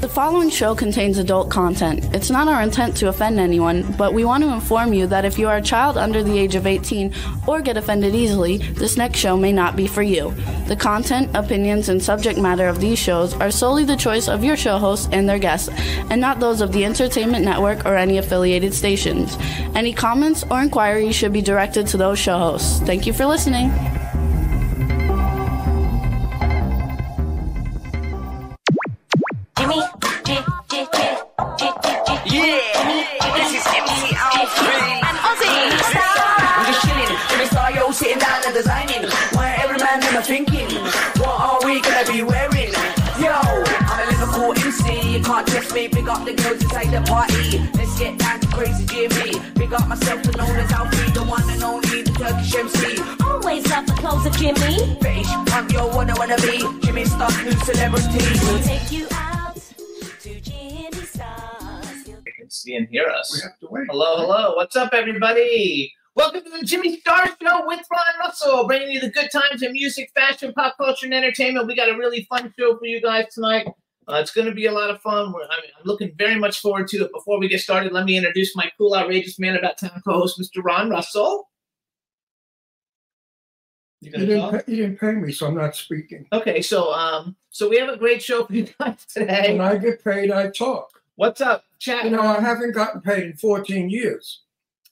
The following show contains adult content. It's not our intent to offend anyone, but we want to inform you that if you are a child under the age of 18 or get offended easily, this next show may not be for you. The content, opinions, and subject matter of these shows are solely the choice of your show hosts and their guests, and not those of the Entertainment Network or any affiliated stations. Any comments or inquiries should be directed to those show hosts. Thank you for listening. Jimmy, this is MC Alfred and Ozzy. I'm just chilling, Jimmy Star, yo, sitting down and designing. Why every man never thinking, what are we gonna be wearing? Yo, I'm a Liverpool MC, you can't test me. Big up the girls inside the party. Let's get down to crazy Jimmy. Big up myself and known as Alfred, the one and only, the Turkish MC. Always love the clothes of Jimmy. British punk, yo, wanna be Jimmy Star, new celebrity. We'll take you out. See and hear us. We have to wait. Hello, hello. What's up, everybody? Welcome to the Jimmy Star Show with Ron Russell, bringing you the good times in music, fashion, pop culture, and entertainment. We got a really fun show for you guys tonight. It's going to be a lot of fun. I'm looking very much forward to it. Before we get started, let me introduce my cool, outrageous man about town co-host, Mr. Ron Russell. You didn't pay me, so I'm not speaking. Okay, so we have a great show for you guys today. When I get paid, I talk. What's up, chat? You know, I haven't gotten paid in 14 years.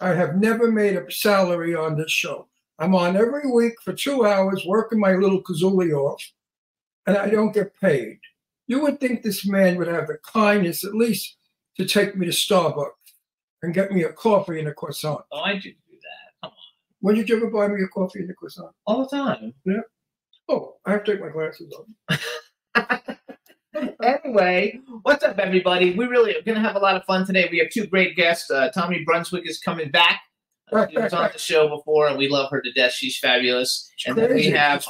I have never made a salary on this show. I'm on every week for 2 hours working my little kazooie off, and I don't get paid. You would think this man would have the kindness at least to take me to Starbucks and get me a coffee and a croissant. Oh, I do that. Come on. When did you ever buy me a coffee and a croissant? All the time. Yeah. Oh, I have to take my glasses off. Anyway, what's up, everybody? We really are going to have a lot of fun today. We have two great guests. Tommy Brunswick is coming back. She was on the show before, and we love her to death. She's fabulous. And then we have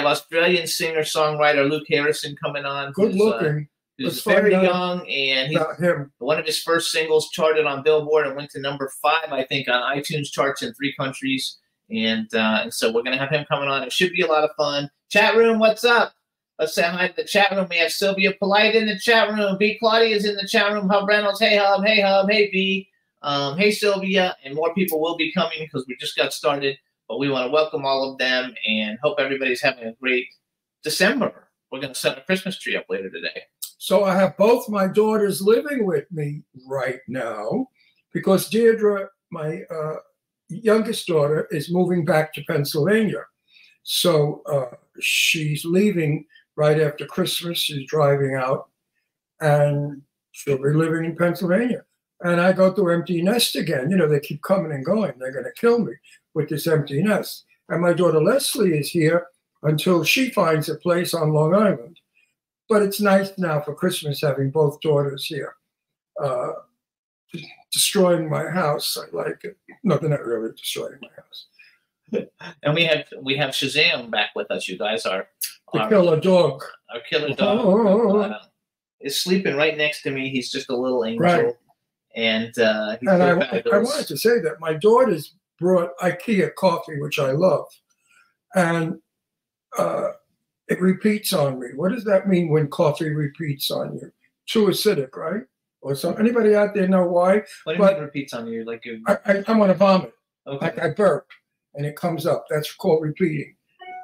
Australian singer-songwriter Luke Harrison coming on. Good looking. Who's very young, and one of his first singles charted on Billboard and went to number 5, I think, on iTunes charts in 3 countries. And so we're going to have him coming on. It should be a lot of fun. Chat room, what's up? Let's say hi to the chat room. We have Sylvia Polite in the chat room. B. Claudia is in the chat room. Hub Reynolds. Hey, Hub. Hey, Hub. Hey, B. Hey, Sylvia. And more people will be coming because we just got started. But we want to welcome all of them and hope everybody's having a great December. We're going to set a Christmas tree up later today. So I have both my daughters living with me right now because Deirdre, my youngest daughter, is moving back to Pennsylvania. So she's leaving right after Christmas. She's driving out, and she'll be living in Pennsylvania. And I go through empty nest again. You know, they keep coming and going. They're going to kill me with this empty nest. And my daughter Leslie is here until she finds a place on Long Island. But it's nice now for Christmas having both daughters here. Destroying my house, I like it. No, they're not really destroying my house. And we have Shazam back with us, you guys. Our killer dog. Our killer dog is sleeping right next to me. He's just a little angel. Right. And he's I wanted to say that my daughters brought IKEA coffee, which I love. And it repeats on me. What does that mean when coffee repeats on you? Too acidic, right? Or something. Anybody out there know why? What do you mean repeats on you? Like I want to vomit. Okay. Like I burp. And it comes up. That's called repeating.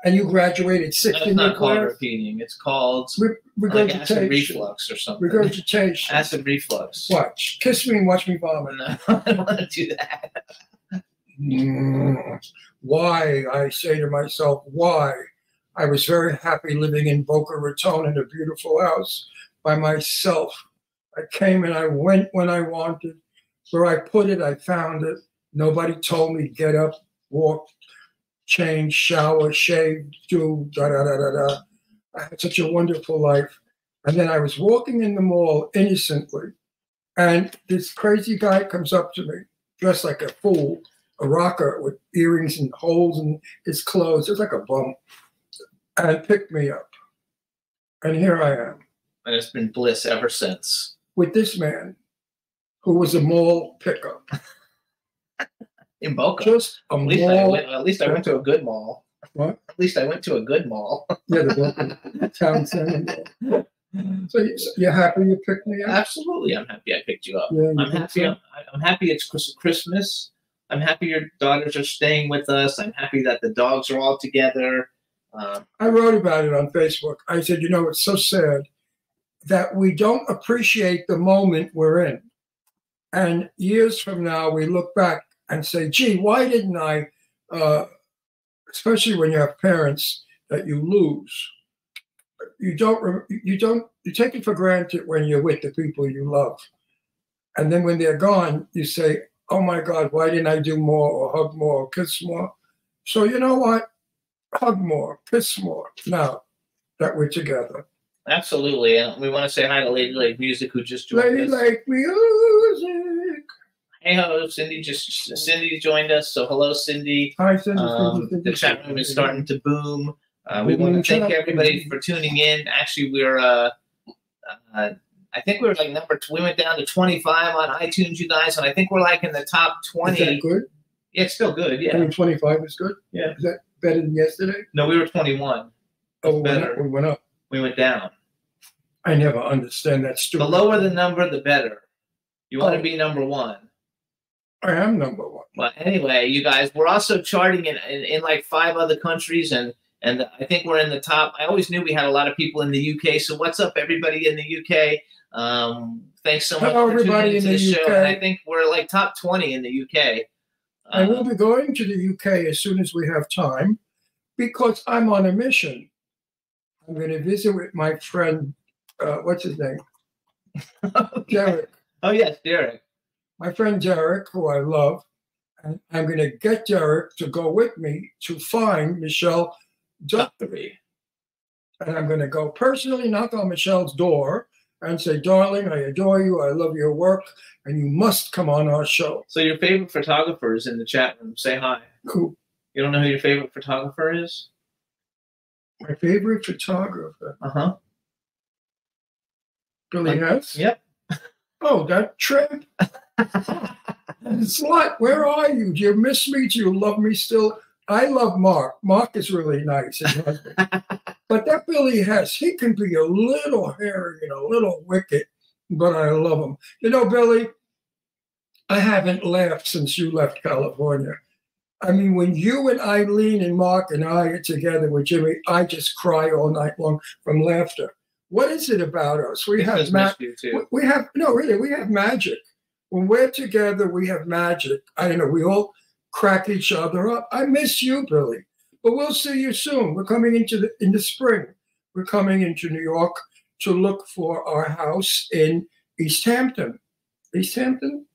And you graduated 6 in your class? It's not called repeating. It's called like acid reflux or something. Regurgitation. Acid reflux. Watch. Kiss me and watch me vomit. No, I don't want to do that. Why? I say to myself, why? I was very happy living in Boca Raton in a beautiful house by myself. I came and I went when I wanted. Where I put it, I found it. Nobody told me get up, walk, change, shower, shave, do da-da-da-da-da. I had such a wonderful life. And then I was walking in the mall innocently, and this crazy guy comes up to me, dressed like a fool, a rocker with earrings and holes in his clothes. It was like a bum. And picked me up. And here I am. And it's been bliss ever since. With this man, who was a mall pickup. In Boca. Just a mall. At least I went to a good mall. What? At least I went to a good mall. Yeah, the Boca town center. So you're happy you picked me up? Absolutely, I'm happy I picked you up. Yeah, I'm happy. so? I'm happy it's Christmas. I'm happy your daughters are staying with us. I'm happy that the dogs are all together. I wrote about it on Facebook. I said, you know, it's so sad that we don't appreciate the moment we're in. And years from now, we look back and say, gee, why didn't I, especially when you have parents that you lose, you take it for granted when you're with the people you love. And then when they're gone, you say, oh my God, why didn't I do more or hug more or kiss more? So you know what? Hug more, kiss more now that we're together. Absolutely. And we want to say hi to Lady Lake Music, who just joined us. Lady Lake Music. Hey ho, Cindy joined us. So hello, Cindy. Hi, Cindy. The chat room is starting to boom. We want to thank everybody for tuning in. Actually, we're I think we were like we went down to 25 on iTunes, you guys, and I think we're like in the top 20. Is that good? Yeah, it's still good. Yeah. I mean, 25 is good. Yeah. Is that better than yesterday? No, we were 21. Oh, better. We went up. We went down. I never understand that stupid. The lower the number, the better. You want to be number one. I am number one. Well, anyway, you guys, we're also charting in like 5 other countries, and I think we're in the top. I always knew we had a lot of people in the UK. So what's up, everybody in the UK? Thanks so much for tuning into the show. And I think we're like top 20 in the UK. I will be going to the UK as soon as we have time because I'm on a mission. I'm going to visit with my friend, what's his name? Derek. Oh, yes, Derek. My friend Derek, who I love. And I'm going to get Derek to go with me to find Michelle Dockery. And I'm going to go personally knock on Michelle's door and say, darling, I adore you. I love your work. And you must come on our show. So your favorite photographer is in the chat room. Say hi. Cool. You don't know who your favorite photographer is? My favorite photographer? Uh-huh. Billy Hess? Yep. Oh, that trip. Slut, where are you? Do you miss me? Do you love me still? I love Mark. Mark is really nice, his husband. But that Billy Hess, he can be a little hairy and a little wicked, but I love him. You know, Billy, I haven't laughed since you left California. I mean, when you and Eileen and Mark and I are together with Jimmy, I just cry all night long from laughter. What is it about us? We have magic. We have magic. When we're together, we have magic. I don't know. We all crack each other up. I miss you, Billy. But we'll see you soon. We're coming in the spring. We're coming into New York to look for our house in East Hampton. East Hampton?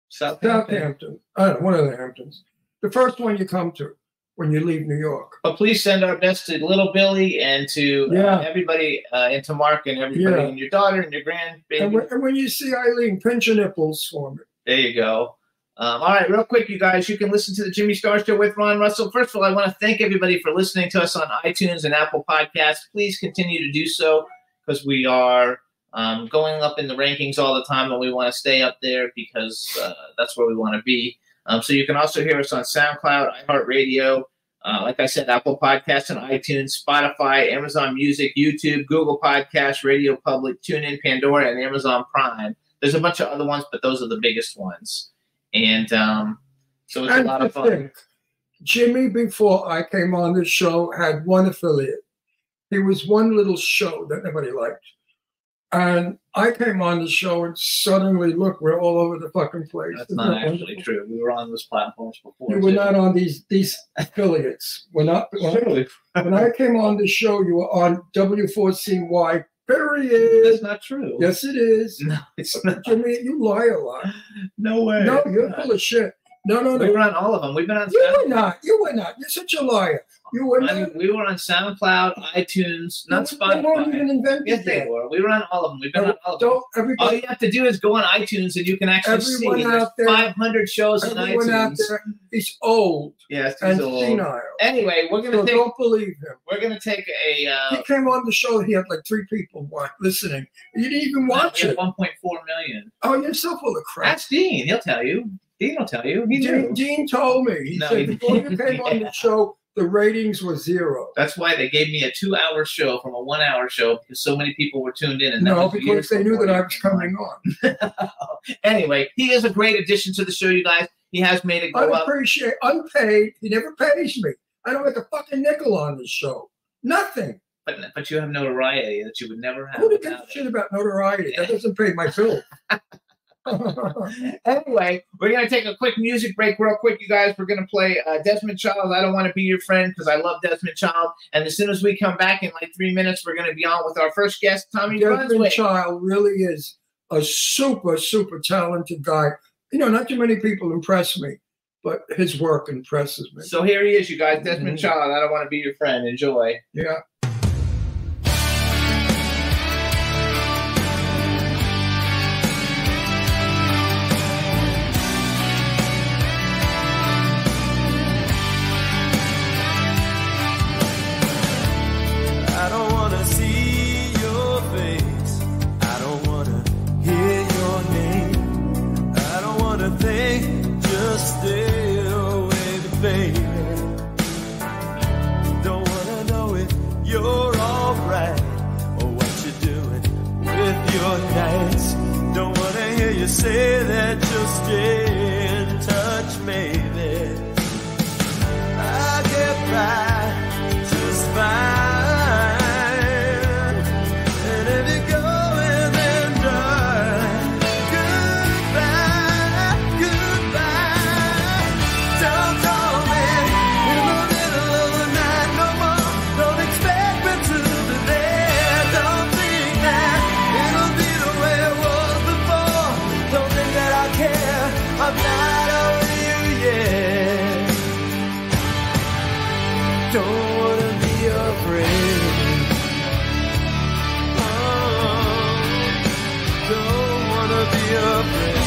Southampton. I don't know, one of the Hamptons. The first one you come to when you leave New York. But please send our best to little Billy and to everybody, and to Mark and everybody, and your daughter and your grandbaby. And when you see Eileen, pinch your nipples for me. There you go. All right, real quick, you guys, you can listen to the Jimmy Star Show with Ron Russell. First of all, I want to thank everybody for listening to us on iTunes and Apple Podcasts. Please continue to do so because we are going up in the rankings all the time, and we want to stay up there because that's where we want to be. So you can also hear us on SoundCloud, iHeartRadio, like I said, Apple Podcasts and iTunes, Spotify, Amazon Music, YouTube, Google Podcasts, Radio Public, TuneIn, Pandora, and Amazon Prime. There's a bunch of other ones, but those are the biggest ones. And so it's a lot of fun. Jimmy, before I came on the show, had one affiliate. He was one little show that nobody liked. And I came on the show and suddenly, look, we're all over the fucking place. That's not actually true. We were on those platforms before. You were not on these affiliates. We're not. When I came on the show, you were on W4CY, period. That's not true. Yes, it is. No, it's not. Jimmy, you lie a lot. No way. No, you're full of shit. No. We were on all of them. We've been on. You were not. You're such a liar. You were not. We were on SoundCloud, iTunes, not Spotify. They weren't even invented yet. They were. We were on all of them. We've been on all of them. All you have to do is go on iTunes and you can actually see there's 500 shows on iTunes. Everyone out there, he's old. Yes, he's old. Senile. Anyway, we're going to take. Don't believe him. We're going to take a. He came on the show. He had like 3 people listening. You didn't even watch it. 1.4 million. Oh, you're so full of crap. That's Dean. He'll tell you. Dean will tell you. Dean told me. He said before you came on the show, the ratings were 0. That's why they gave me a 2-hour show from a 1-hour show, because so many people were tuned in. And no, because they knew that I was coming on. Anyway, he is a great addition to the show, you guys. He has made it go up. Unpaid. He never pays me. I don't make a fucking nickel on this show. Nothing. But you have notoriety that you would never have. Who gives a shit about notoriety? That doesn't pay my bill. Anyway, we're going to take a quick music break real quick, you guys. We're going to play Desmond Child, I Don't Want to Be Your Friend, because I love Desmond Child. And as soon as we come back in like 3 minutes, we're going to be on with our first guest, Tommy Brunswick. Desmond Child really is a super, super talented guy. You know, not too many people impress me, but his work impresses me. So here he is, you guys. Desmond Child, I Don't Want to Be Your Friend. Enjoy. Yeah. I don't want to see your face. I don't want to hear your name. I don't want to think, just stay away, baby. Don't want to know if you're alright or what you're doing with your nights. Don't want to hear you say that you'll stay in touch, maybe. I'll get by just fine. I'm not over you yet. Don't wanna be your friend. Oh, don't wanna be your friend.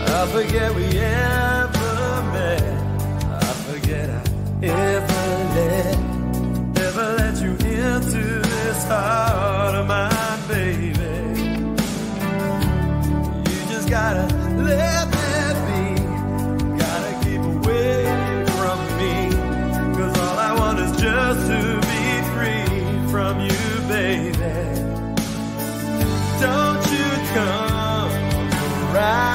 I forget we ever met. I forget I ever let you into this heart of mine, baby. You just gotta let me be. Gotta keep away from me, 'cause all I want is just to be free from you, baby. Don't you come around.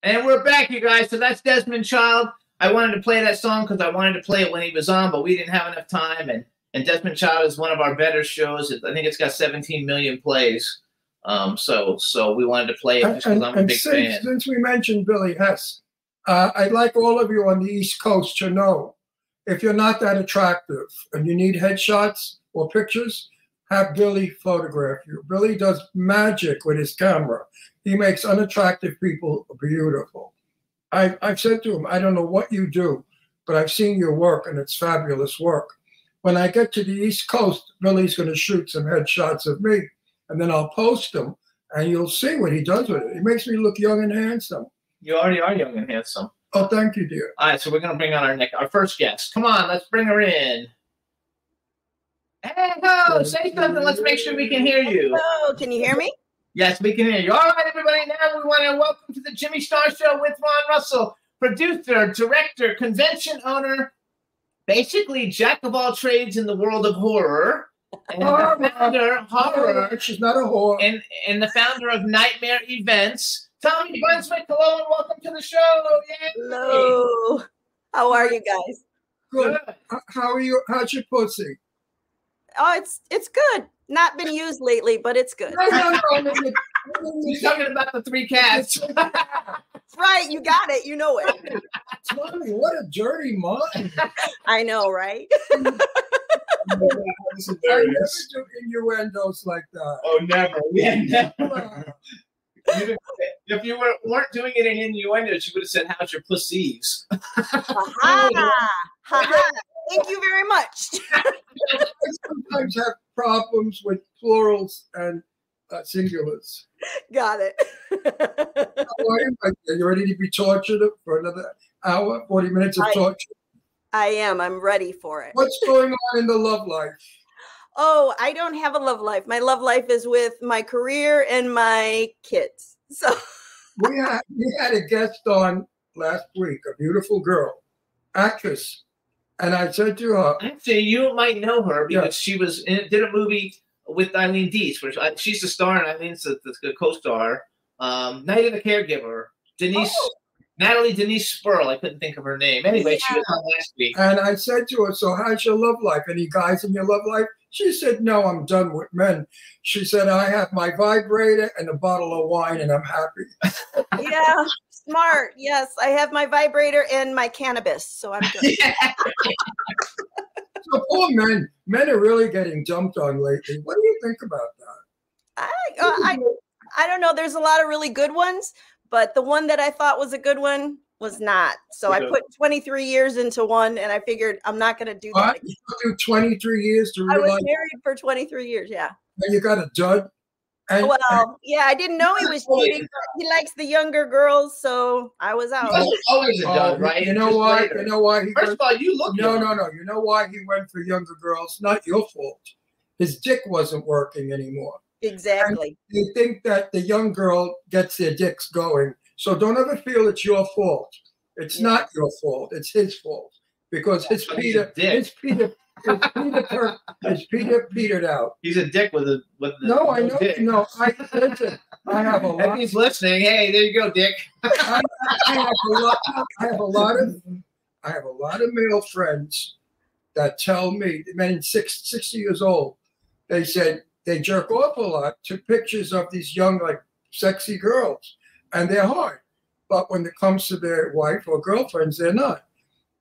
And we're back, you guys. So that's Desmond Child. I wanted to play that song because I wanted to play it when he was on, but we didn't have enough time. And Desmond Child is one of our better shows. I think it's got 17 million plays. So we wanted to play it just because I'm a big fan. Since we mentioned Billy Hess, I'd like all of you on the East Coast to know, if you're not that attractive and you need headshots or pictures, have Billy photograph you. Billy does magic with his camera. He makes unattractive people beautiful. I've said to him, I don't know what you do, but I've seen your work, and it's fabulous work. When I get to the East Coast, Billy's going to shoot some headshots of me, and then I'll post them, and you'll see what he does with it. He makes me look young and handsome. You already are young and handsome. Oh, thank you, dear. All right, so we're going to bring on our first guest. Come on, let's bring her in. Hey, ho, say something. Let's make sure we can hear you. Hello, can you hear me? Yes, we can hear you. All right, everybody, now we want to welcome to the Jimmy Star Show with Ron Russell, producer, director, convention owner, basically jack of all trades in the world of horror, and the founder, horror. She's not a whore. And the founder of Nightmare Events, Tommy Brunswick. Hello and welcome to the show. Yay. Hello. How are you guys? Good. How are you? How's your pussy? Oh, it's good. Not been used lately, but it's good. No. He's talking about the 3 cats. Right, you got it. You know it. Tommy, what a dirty mind. I know, right? I never do innuendos like that. Oh, never. Yeah, never. If you weren't doing it in innuendos, you would have said, "How's your pussies?" Thank you very much. I sometimes have problems with plurals and singulars. Got it. Are you ready to be tortured for another hour, 40 minutes of torture? I am. I'm ready for it. What's going on in the love life? Oh, I don't have a love life. My love life is with my career and my kids. So we had a guest on last week, a beautiful girl, actress. And I said to her, actually, you might know her because she did a movie with Eileen Deese, which she's the star and Eileen's the co-star. Night of the Caregiver, Natalie Denise Spurl. I couldn't think of her name. Anyway, she was on last week. And I said to her, so how's your love life? Any guys in your love life? She said, no, I'm done with men. She said, I have my vibrator and a bottle of wine and I'm happy. Yeah, smart. Yes, I have my vibrator and my cannabis, so I'm good. So poor men. Men are really getting dumped on lately. What do you think about that? I don't know. There's a lot of really good ones, but the one that I thought was a good one was not. So I put 23 years into one, and I figured I'm not going to do that again. You 23 years to realize? I was married for 23 years, yeah. And you got a dud? Yeah, I didn't know he was cheating. But he likes the younger girls, so I was out. Always a dud, right? You know why? You know why? First of all, you look young. No. You know why he went for younger girls? Not your fault. His dick wasn't working anymore. Exactly. And you think that the young girl gets their dicks going. So don't ever feel it's your fault. It's not your fault. It's his fault because his Peter petered out. He's a dick with a no. I know. Dick. No, I have a lot. If he's listening, hey, there you go, Dick. I have a lot of male friends that tell me, men 60 years old, they said they jerk off a lot, took pictures of these young, like sexy girls, and they're hard. But when it comes to their wife or girlfriends, they're not.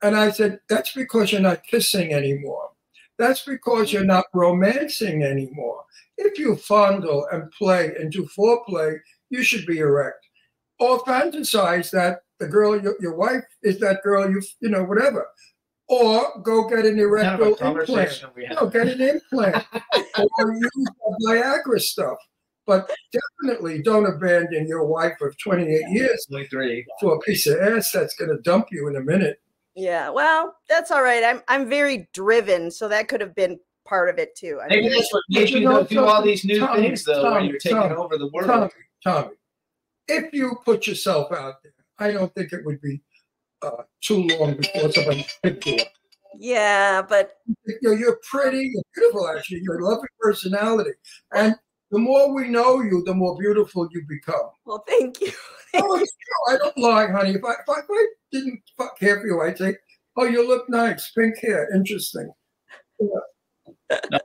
And I said, that's because you're not kissing anymore. That's because you're not romancing anymore. If you fondle and play and do foreplay, you should be erect. Or fantasize that the girl, your wife, is that girl, you know, whatever. Or go get an erectile implant. No, get an implant. Or use Viagra stuff. But definitely don't abandon your wife of 28 years 23 for a piece of ass that's going to dump you in a minute. Yeah, well, that's all right. I'm very driven, so that could have been part of it too. Maybe that's what made you do all these new things, though, where you're taking over the world. Tommy, if you put yourself out there, I don't think it would be too long before somebody picked you up. Yeah, but you're pretty, you're beautiful, actually. You're a lovely personality, and the more we know you, the more beautiful you become. Well, thank you. Oh, it's true. I don't lie, honey. If I didn't care for you, I'd say, oh, you look nice, pink hair, interesting. Yeah. No,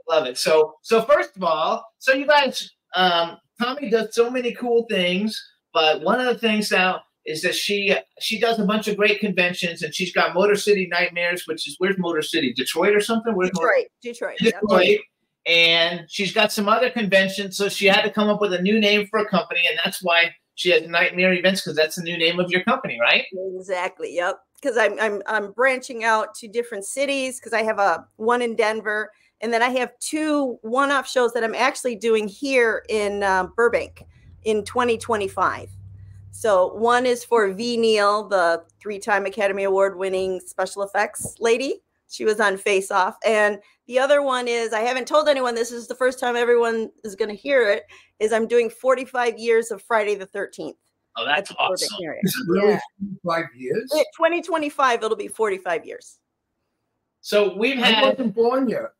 love it. So first of all, so you guys, Tommy does so many cool things, but one of the things now is that she does a bunch of great conventions, and she's got Motor City Nightmares, which is, where's Motor City? Detroit or something? Where's Detroit. Detroit. Yep. And she's got some other conventions, so she had to come up with a new name for a company, and that's why she has Nightmare Events, because that's the new name of your company, right? Exactly. Yep. Because I'm branching out to different cities, because I have one in Denver, and then I have 2 one-off shows that I'm actually doing here in Burbank in 2025. So one is for V. Neal, the 3-time Academy Award winning special effects lady. She was on Face Off. And the other one is, I haven't told anyone, this is the first time everyone is going to hear it, is I'm doing 45 years of Friday the 13th. Oh, that's awesome. Is it really 45 years? 2025, it'll be 45 years. So we've I had, wasn't born yet.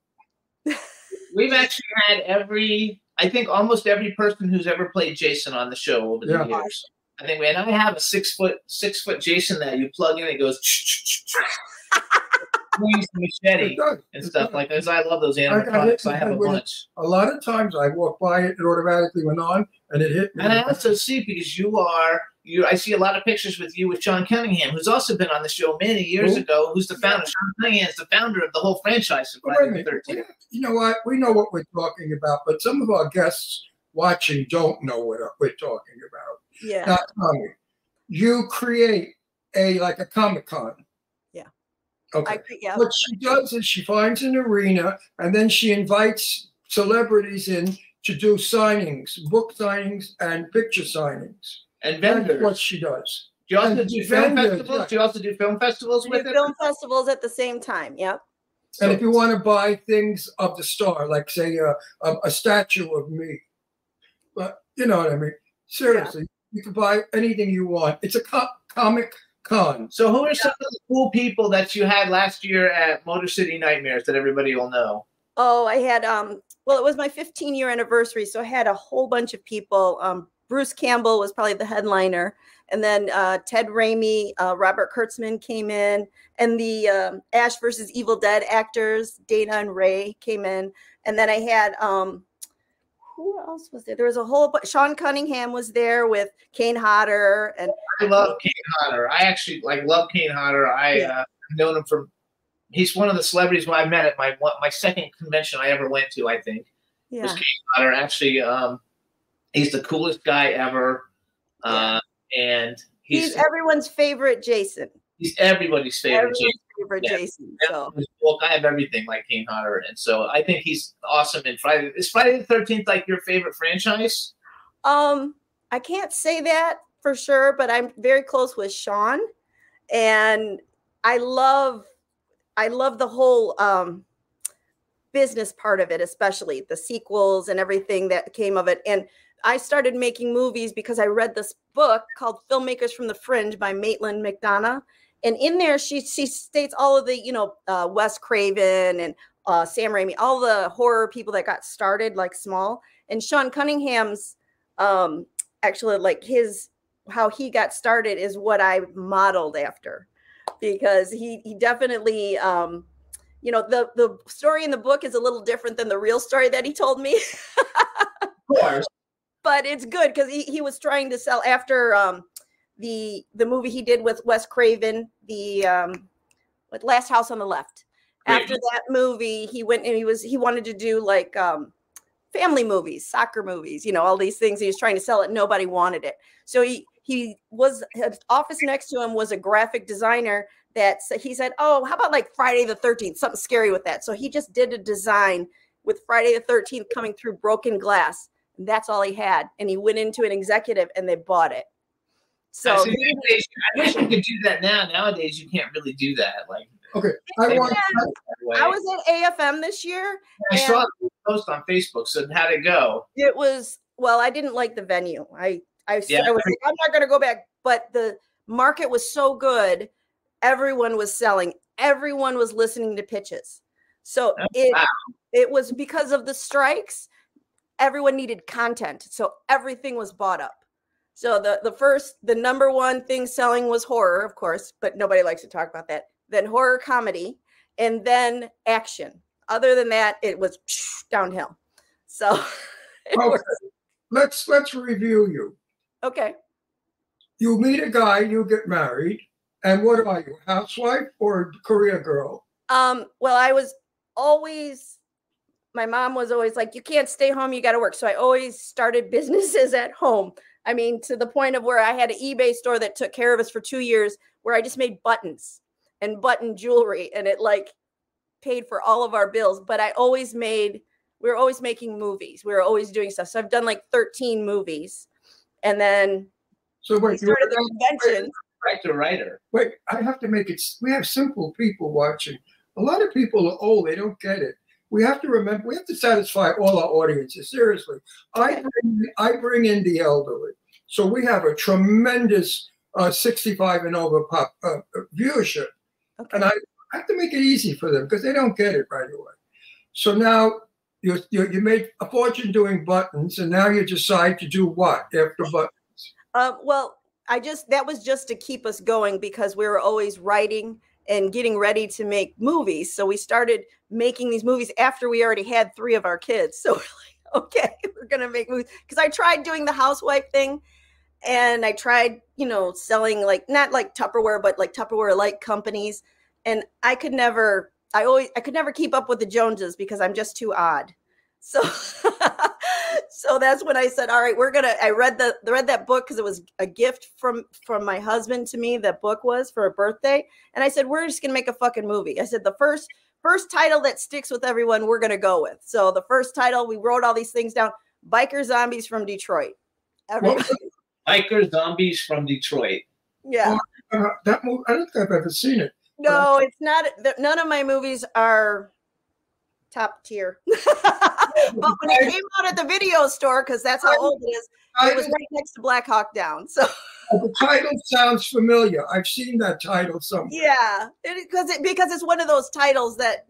we've actually had I think almost every person who's ever played Jason on the show over the years. I think, man, I have a 6 foot Jason that you plug in, it goes machete and stuff like that. I love those animatronics. I have a bunch. A lot of times I walk by it automatically went on, and it hit me. And I also see, because I see a lot of pictures with you with Sean Cunningham, who's also been on the show many years ago, who's the founder. Sean Cunningham is the founder of the whole franchise of Friday the 13th. You know what? We know what we're talking about, but some of our guests watching don't know what we're talking about. Yeah. Now, Tommy, you create like a Comic-Con. Yeah. Okay. What she does is she finds an arena, and then she invites celebrities in to do signings, book signings, and picture signings. And vendors. That's what she does. Do you also do film festivals? Yeah. Do you also do film festivals with it? Film festivals at the same time. Yep. And if you want to buy things of the star, like say a statue of me, but you know what I mean. Seriously, you can buy anything you want. It's a Comic-Con. So who are some of the cool people that you had last year at Motor City Nightmares that everybody will know? Oh, I had well, it was my 15-year anniversary, so I had a whole bunch of people. Bruce Campbell was probably the headliner, and then Ted Raimi, Robert Kurtzman came in, and the Ash versus Evil Dead actors, Dana and Ray, came in, and then I had who else was there? There was a whole bunch. Sean Cunningham was there with Kane Hodder, and I love Kane Hodder. I actually love Kane Hodder. I've known him from. He's one of the celebrities I met at my second convention I ever went to. I think was Kane Hodder. Actually, he's the coolest guy ever, and he's everyone's favorite Jason. He's everybody's favorite Jason. So. I have everything like Kane Hodder, and so I think he's awesome. In Friday, is Friday the 13th like your favorite franchise? I can't say that for sure, but I'm very close with Sean, and I love the whole business part of it, especially the sequels and everything that came of it. And I started making movies because I read this book called Filmmakers from the Fringe by Maitland McDonough. And in there, she states all of the, Wes Craven and Sam Raimi, all the horror people that got started like small. And Sean Cunningham's actually how he got started is what I modeled after, because he definitely, the story in the book is a little different than the real story that he told me. Of course. But it's good because he was trying to sell after the movie he did with Wes Craven, the Last House on the Left. After that movie, he went and he wanted to do like family movies, soccer movies, all these things. He was trying to sell it. Nobody wanted it. So his office next to him was a graphic designer he said, oh, how about like Friday the 13th, something scary with that. So he just did a design with Friday the 13th coming through broken glass. And that's all he had. And he went into an executive and they bought it. So I wish you could do that now. Nowadays, you can't really do that. Okay. I was at AFM this year. I saw the post on Facebook. So how'd it go? It was, I didn't like the venue. I was like, I'm not going to go back. But the market was so good. Everyone was selling. Everyone was listening to pitches. So it was because of the strikes. everyone needed content. So everything was bought up. So the number one thing selling was horror, of course, but nobody likes to talk about that. Then horror comedy, and then action. Other than that, it was downhill. So okay. Let's review you. Okay. You meet a guy, you get married, and what are you, housewife or career girl? Well, I was always, my mom was always like, you can't stay home, you got to work. So I always started businesses at home. I mean, to the point of where I had an eBay store that took care of us for 2 years, where I just made buttons and button jewelry, and it like paid for all of our bills. But we were always making movies. We were always doing stuff. So I've done like 13 movies. And then so wait, we started the convention. Writer. Wait, I have to make it. We have simple people watching. A lot of people are old. They don't get it. We have to remember. We have to satisfy all our audiences. Seriously, I bring in the elderly, so we have a tremendous 65 and over viewership, and I have to make it easy for them because they don't get it right away. So now you made a fortune doing buttons, and now you decide to do what after buttons? Well, that was just to keep us going because we were always writing and getting ready to make movies. So we started making these movies after we already had 3 of our kids. So we're like, okay, we're going to make movies. Because I tried doing the housewife thing, and I tried, selling like, not like Tupperware, but like Tupperware-like companies. And I could never keep up with the Joneses because I'm just too odd. So, so that's when I said, all right, I read that book because it was a gift from my husband to me. That book was for a birthday. And I said, we're just going to make a fucking movie. I said, the first title that sticks with everyone, we're going to go with. So the first title, we wrote all these things down. Biker Zombies from Detroit. Biker Zombies from Detroit. Yeah. That movie, I don't think I've ever seen it. No, it's not. None of my movies are top tier. But when it came out at the video store, because that's how old it is, it was right next to Black Hawk Down. So the title sounds familiar. I've seen that title somewhere. Yeah, because it's one of those titles that,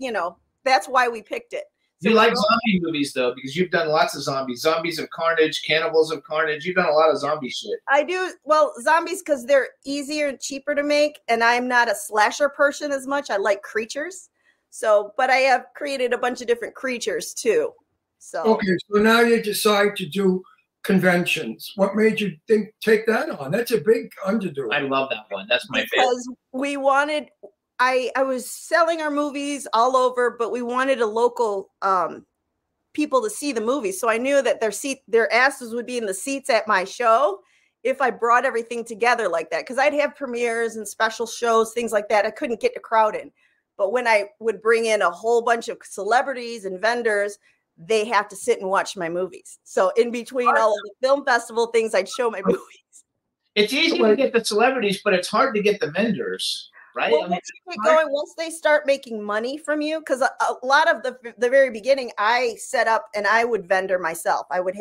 that's why we picked it. So you like zombie movies, though, because you've done lots of zombies. Zombies of Carnage, Cannibals of Carnage. You've done a lot of zombie shit. I do. Well, zombies because they're easier and cheaper to make, and I'm not a slasher person as much. I like creatures. So, but I have created a bunch of different creatures, too. So okay, so now you decide to do conventions. What made you take that on? That's a big undertaking. I love that one. That's my favorite. Because we wanted... I was selling our movies all over, but we wanted a local people to see the movies. So I knew that their asses would be in the seats at my show if I brought everything together like that. Because I'd have premieres and special shows, things like that. I couldn't get the crowd in. But when I would bring in a whole bunch of celebrities and vendors, they have to sit and watch my movies. So in between all of the film festival things, I'd show my movies. It's easy to get the celebrities, but it's hard to get the vendors. Right. Well, once they start making money from you, because a lot of the very beginning, I set up and I would vendor myself. I would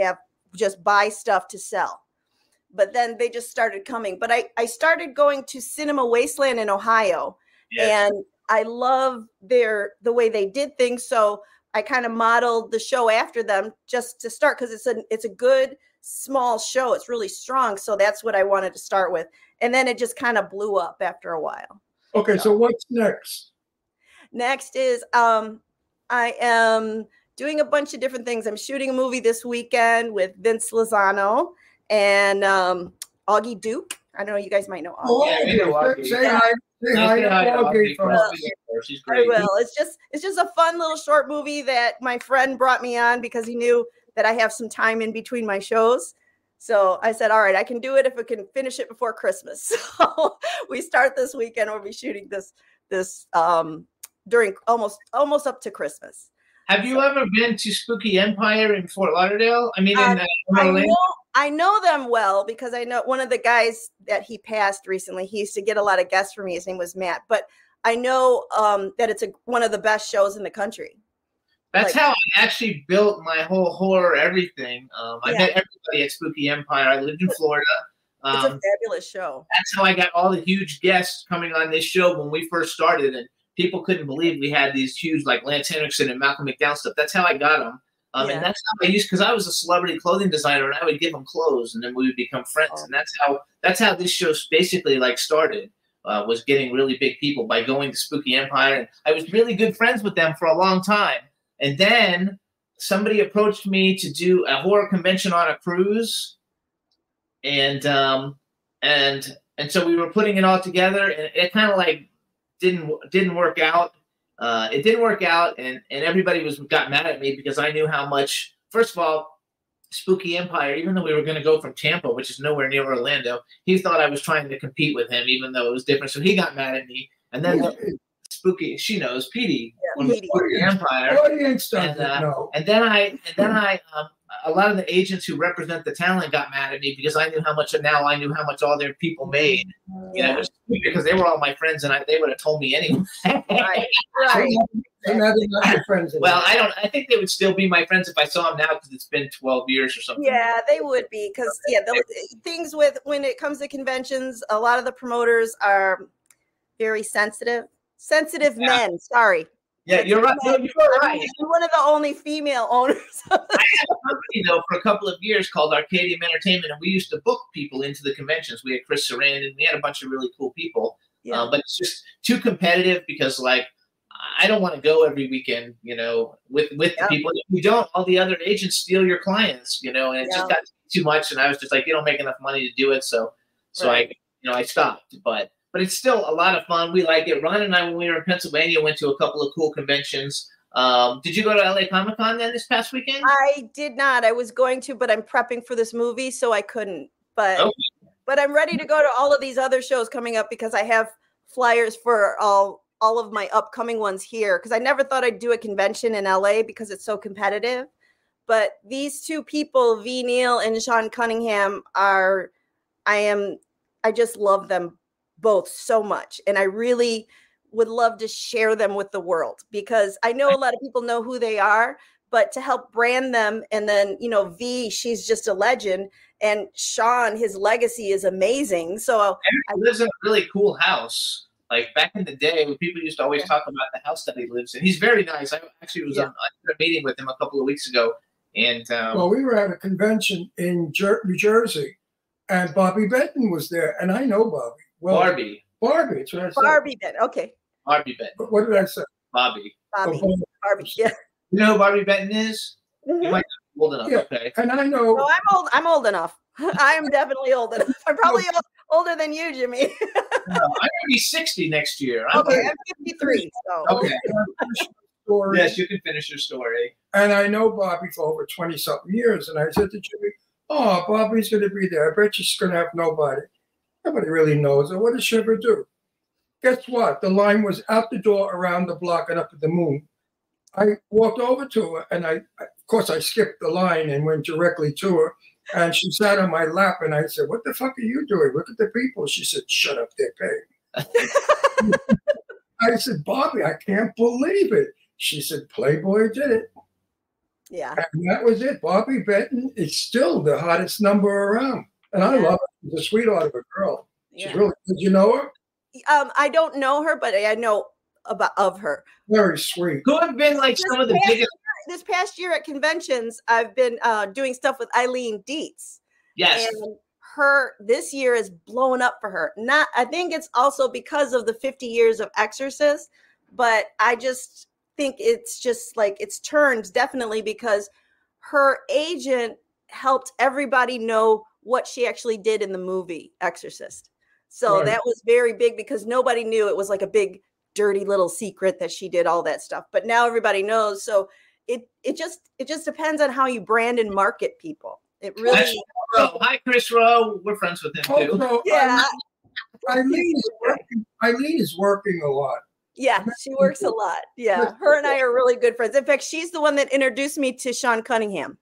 just buy stuff to sell. But then they just started coming. But I started going to Cinema Wasteland in Ohio. Yes. And I love the way they did things. So I kind of modeled the show after them just to start, because it's a good small show. It's really strong. So that's what I wanted to start with. And then it just kind of blew up after a while. Okay, so what's next? Next is I am doing a bunch of different things. I'm shooting a movie this weekend with Vince Lozano and Augie Duke. I don't know, you guys might know Augie. Oh, yeah, say hi. Say hi to Augie. She's great. I will. It's just a fun little short movie that my friend brought me on because he knew that I have some time in between my shows. So I said, all right, I can do it if I can finish it before Christmas. So we start this weekend. We'll be shooting this during almost up to Christmas. Have you ever been to Spooky Empire in Fort Lauderdale? I mean, I know them well because I know one of the guys that he passed recently. He used to get a lot of guests for me. His name was Matt. But I know that it's one of the best shows in the country. That's how I actually built my whole horror everything. I met everybody at Spooky Empire. I lived in Florida. It's a fabulous show. That's how I got all the huge guests coming on this show when we first started. And people couldn't believe we had these huge, like Lance Henriksen and Malcolm McDowell stuff. That's how I got them. And that's how I used, because I was a celebrity clothing designer, and I would give them clothes, and then we would become friends. And that's how this show basically like started. Was getting really big people by going to Spooky Empire, and I was really good friends with them for a long time. And then somebody approached me to do a horror convention on a cruise, and so we were putting it all together, and it kind of like didn't work out. It didn't work out, and everybody got mad at me because I knew how much. First of all, Spooky Empire, even though we were going to go from Tampa, which is nowhere near Orlando, he thought I was trying to compete with him, even though it was different. So he got mad at me. And then Spooky, she knows, Petey from Spooky Empire. And then I, a lot of the agents who represent the talent got mad at me because I knew how much all their people made. You know, because they were all my friends, and they would have told me anyway. Right. And now they're not your friends anymore. Well, I think they would still be my friends if I saw them now, because it's been 12 years or something. Yeah, they would be, because things when it comes to conventions, a lot of the promoters are very sensitive men. Sorry. Yeah, you're right. No, you're right. I'm one of the only female owners. I had a company though for a couple of years called Arcadium Entertainment, and we used to book people into the conventions. We had Chris Sarandon, we had a bunch of really cool people. Yeah. But it's just too competitive, because like I don't want to go every weekend, you know, with the people. If you don't, all the other agents steal your clients, you know, and it just got too much. And I was just like, you don't make enough money to do it, so I stopped. But it's still a lot of fun. We like it. Ron and I, when we were in Pennsylvania, went to a couple of cool conventions. Did you go to LA Comic-Con then this past weekend? I did not. I was going to, but I'm prepping for this movie, so I couldn't. But I'm ready to go to all of these other shows coming up, because I have flyers for all of my upcoming ones here, because I never thought I'd do a convention in LA because it's so competitive. But these two people, V. Neal and Sean Cunningham, I just love them both so much. And I really would love to share them with the world, because I know a lot of people know who they are, but to help brand them. And then, you know, V, she's just a legend. And Sean, his legacy is amazing. So he lives in a really cool house. Like back in the day, when people used to always talk about the house that he lives in. He's very nice. I actually was on a meeting with him a couple of weeks ago. And well, we were at a convention in New Jersey, and Bobby Benton was there. And I know Bobby. Well, Barbie. That's what I said. Barbie Benton. Okay. Barbie Benton. What did I say? Bobby. Barbie. Yeah. You know who Barbie Benton is? Mm-hmm. You might be old enough. Yeah. Okay. And I know. No, I'm old enough. I am definitely old enough. I'm probably older than you, Jimmy. No, I'm going to be 60 next year. I'm 53. So. Okay. Yes, you can finish your story. And I know Bobby for over 20-something years. And I said to Jimmy, oh, Bobby's going to be there. I bet she's going to have nobody. Nobody really knows her. What does she ever do? Guess what? The line was out the door, around the block, and up to the moon. I walked over to her, and of course, I skipped the line and went directly to her. And she sat on my lap, and I said, what the fuck are you doing? Look at the people. She said, shut up, they're paying. I said, Bobby, I can't believe it. She said, Playboy did it. Yeah. And that was it. Bobby Benton is still the hottest number around. And I love her. She's a sweetheart of a girl. She's really good. You know her? I don't know her, but I know of her. Very sweet. Who have been like some of the biggest? This past year at conventions, I've been doing stuff with Eileen Dietz. Yes. And this year is blowing up for her. I think it's also because of the 50 years of Exorcist, but I just think it's just like it's turned definitely because her agent helped everybody know what she actually did in the movie Exorcist. So that was very big because nobody knew. It was like a big dirty little secret that she did all that stuff. But now everybody knows. So it just depends on how you brand and market people. It really. Hi, Chris Rowe. We're friends with him too. Also, yeah. Eileen is working a lot. Yeah, she works a lot. Yeah, her and I are really good friends. In fact, she's the one that introduced me to Sean Cunningham.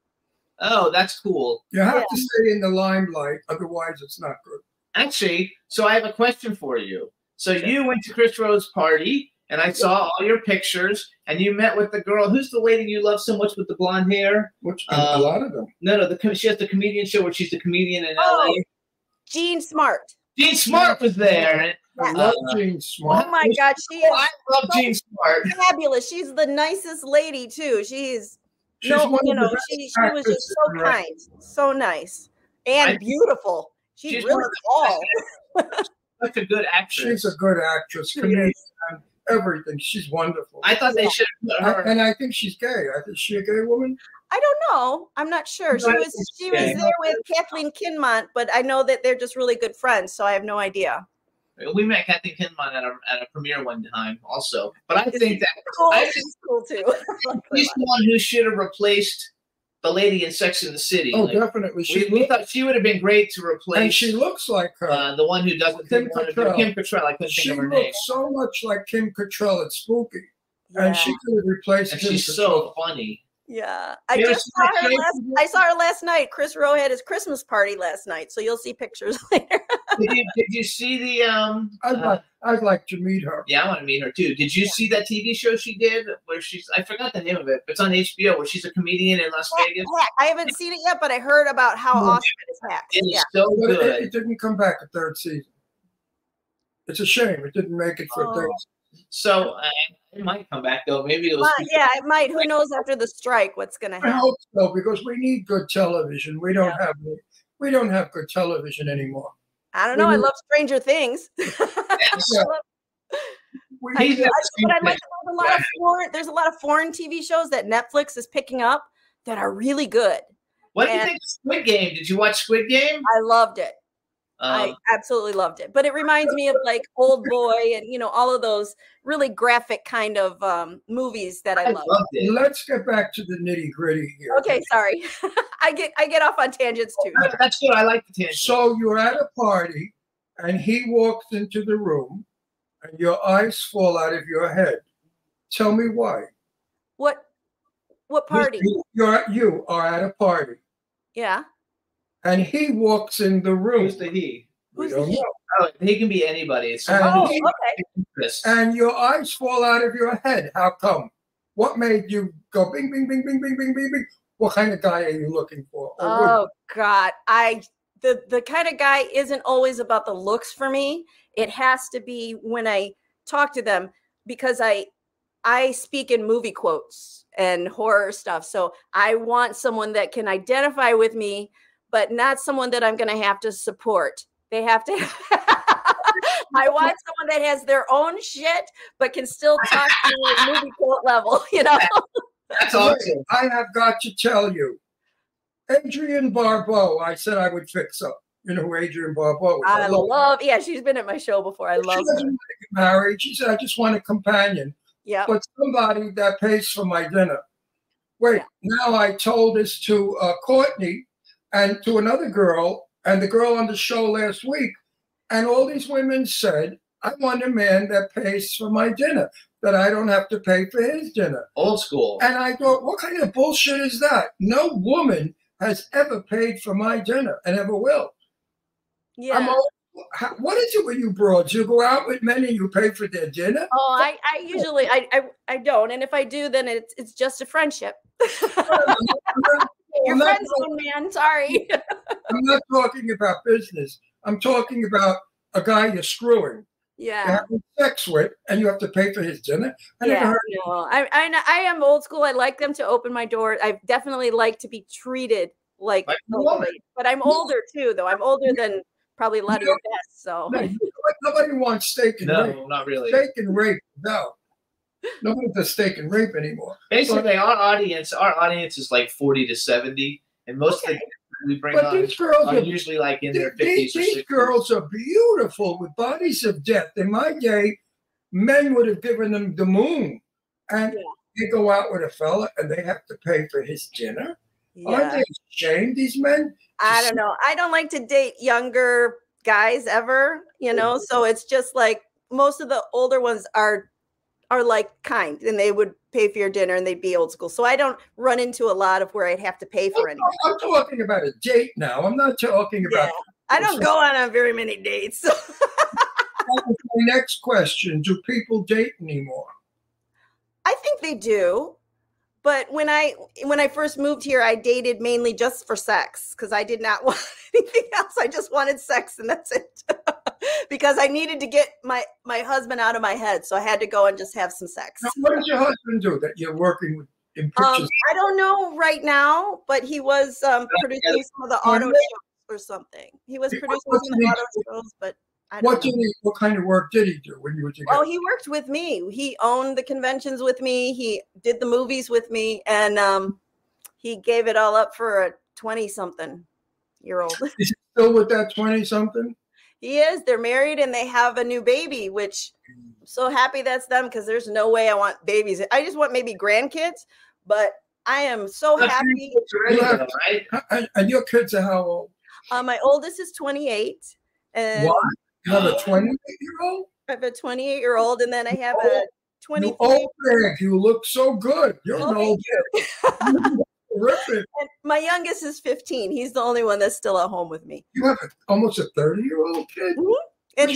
Oh, that's cool. You have to stay in the limelight, otherwise it's not good. Actually, so I have a question for you. So you went to Chris Rowe's party, and I saw all your pictures, and you met with the girl. Who's the lady you love so much with the blonde hair? A lot of them. No, she has the comedian show where she's the comedian in LA. Jean Smart. Jean Smart was there. I love Jean Smart. Oh my God, she is. I love Jean Smart. Fabulous. She's the nicest lady too. She's She's No, one you of the know, best she was just actresses so around. kind, so nice, and beautiful. She's one really of the tall. Such a good actress. She's a good actress, She comedian, is. and everything. She's wonderful. I thought they should have put her. And I think she's gay. Is she a gay woman? I don't know. I'm not sure. She No, I was think she she's was gay. there with Kathleen Kinmont, but I know that they're just really good friends, so I have no idea. We met Kathy Kinmont at a premiere one time also. But I think that Cool. I think She's cool too. she's the one who should have replaced the lady in Sex and the City. Oh, Like, definitely. we thought she would have been great to replace. And she looks like her. The one who doesn't Kim want to do Cattrall. Kim Cattrall. I couldn't She think of her name. looks so much like Kim Cattrall. It's spooky. Yeah. And she could have replaced And Kim she's Cattrall. so funny. Yeah, You ever seen that show? I saw her last night. Chris Rowe had his Christmas party last night, so you'll see pictures later. Did you see the I'd like to meet her. Yeah, I want to meet her too. Did you see that TV show she did where I forgot the name of it, but it's on HBO where she's a comedian in Las Vegas? I haven't seen it yet, but I heard about how awesome it is. Hacked. It is Yeah. so But good. it didn't come back a third season. It's a shame. It didn't make it for a third season. So it might come back though. Maybe it was. Well, yeah, it might. Who knows after the strike what's going to I happen? hope so, because we need good television. We don't have good television anymore. I don't know. I love Stranger Things. Yeah. We I need do. But I like there's a lot of foreign TV shows that Netflix is picking up that are really good. What do you think of Squid Game? Did you watch Squid Game? I loved it. I absolutely loved it. But it reminds me of like Old Boy and all of those really graphic kind of movies that I love. loved it. Let's get back to the nitty gritty here. Okay, sorry. I get off on tangents too. That's good. I like the tangent. So you're at a party, and he walks into the room, and your eyes fall out of your head. Tell me why. What party? You are at a party, Yeah. and he walks in the room. Who's the he? We don't know. Oh, he can be anybody. It's And, someone he- who's Okay. interest. and your eyes fall out of your head. How come? What made you go bing, bing, bing, bing, bing, bing, bing, bing? What kind of guy are you looking for? Or would- Oh God. The kind of guy isn't always about the looks for me. It has to be when I talk to them, because I speak in movie quotes and horror stuff. So I want someone that can identify with me, but not someone that I'm going to have to support. They have to. I want someone that has their own shit, but can still talk to me at movie quote level, That's awesome. I have got to tell you, Adrienne Barbeau, I said I would fix up. You know who Adrienne Barbeau is? Yeah, she's been at my show before. I She love doesn't her. want to get married. She said, I just want a companion, Yeah. but somebody that pays for my dinner. Wait, now I told this to Courtney and to another girl, and the girl on the show last week, and all these women said, I want a man that pays for my dinner, that I don't have to pay for his dinner. Old school. And I thought, what kind of bullshit is that? No woman has ever paid for my dinner and ever will. Yeah. What is it with you broads? You go out with men and you pay for their dinner? Oh, I usually I don't, and if I do, then it's just a friendship. Your friend's own man. Sorry. I'm not talking about business. I'm talking about a guy you're screwing. You're Yeah. having sex with, and you have to pay for his dinner. I never Yeah. heard No, I am old school. I like them to open my door. I definitely like to be treated like Like a a woman. lady. But I'm older too, though. I'm older than probably a lot of your guests. So nobody wants steak and rape. No, not really. Steak and rape, no. Nobody does steak and rape anymore. Basically, our audience is like 40 to 70, and most of the guests we bring But on these girls are are usually like in their 50s These or 60s. girls are beautiful with bodies of death. In my day, men would have given them the moon. And they go out with a fella and they have to pay for his dinner. Aren't they ashamed, these men? I don't know. I don't like to date younger guys ever, so it's just like most of the older ones are like kind, and they would pay for your dinner and they'd be old school. So I don't run into a lot of where I'd have to pay for anything. I'm talking about a date now. I'm not talking about. I don't go on very many dates. So. My next question: do people date anymore? I think they do. But when I first moved here, I dated mainly just for sex because I did not want anything else. I just wanted sex, and that's it. Because I needed to get my husband out of my head, so I had to go and just have some sex. Now, what does your husband do that you're working with? in pictures? I don't know right now, but he was producing some of the auto shows or something. He was producing some of the auto shows, but I don't know. What kind of work did he do when you were together? Oh, he worked with me. He owned the conventions with me. He did the movies with me, and he gave it all up for a 20-something-year-old. Is he still with that 20-something? He is. They're married and they have a new baby, which I'm so happy that's them, because there's no way I want babies. I just want maybe grandkids, but I am so happy. And your kids are how old? My oldest is 28. And what? You have a 28-year-old? I have a 28-year-old, and then I have a 23. You old man. You look so good. You're an old man. Terrific. And my youngest is 15. He's the only one that's still at home with me. You have almost a 30-year-old kid? Mm-hmm. And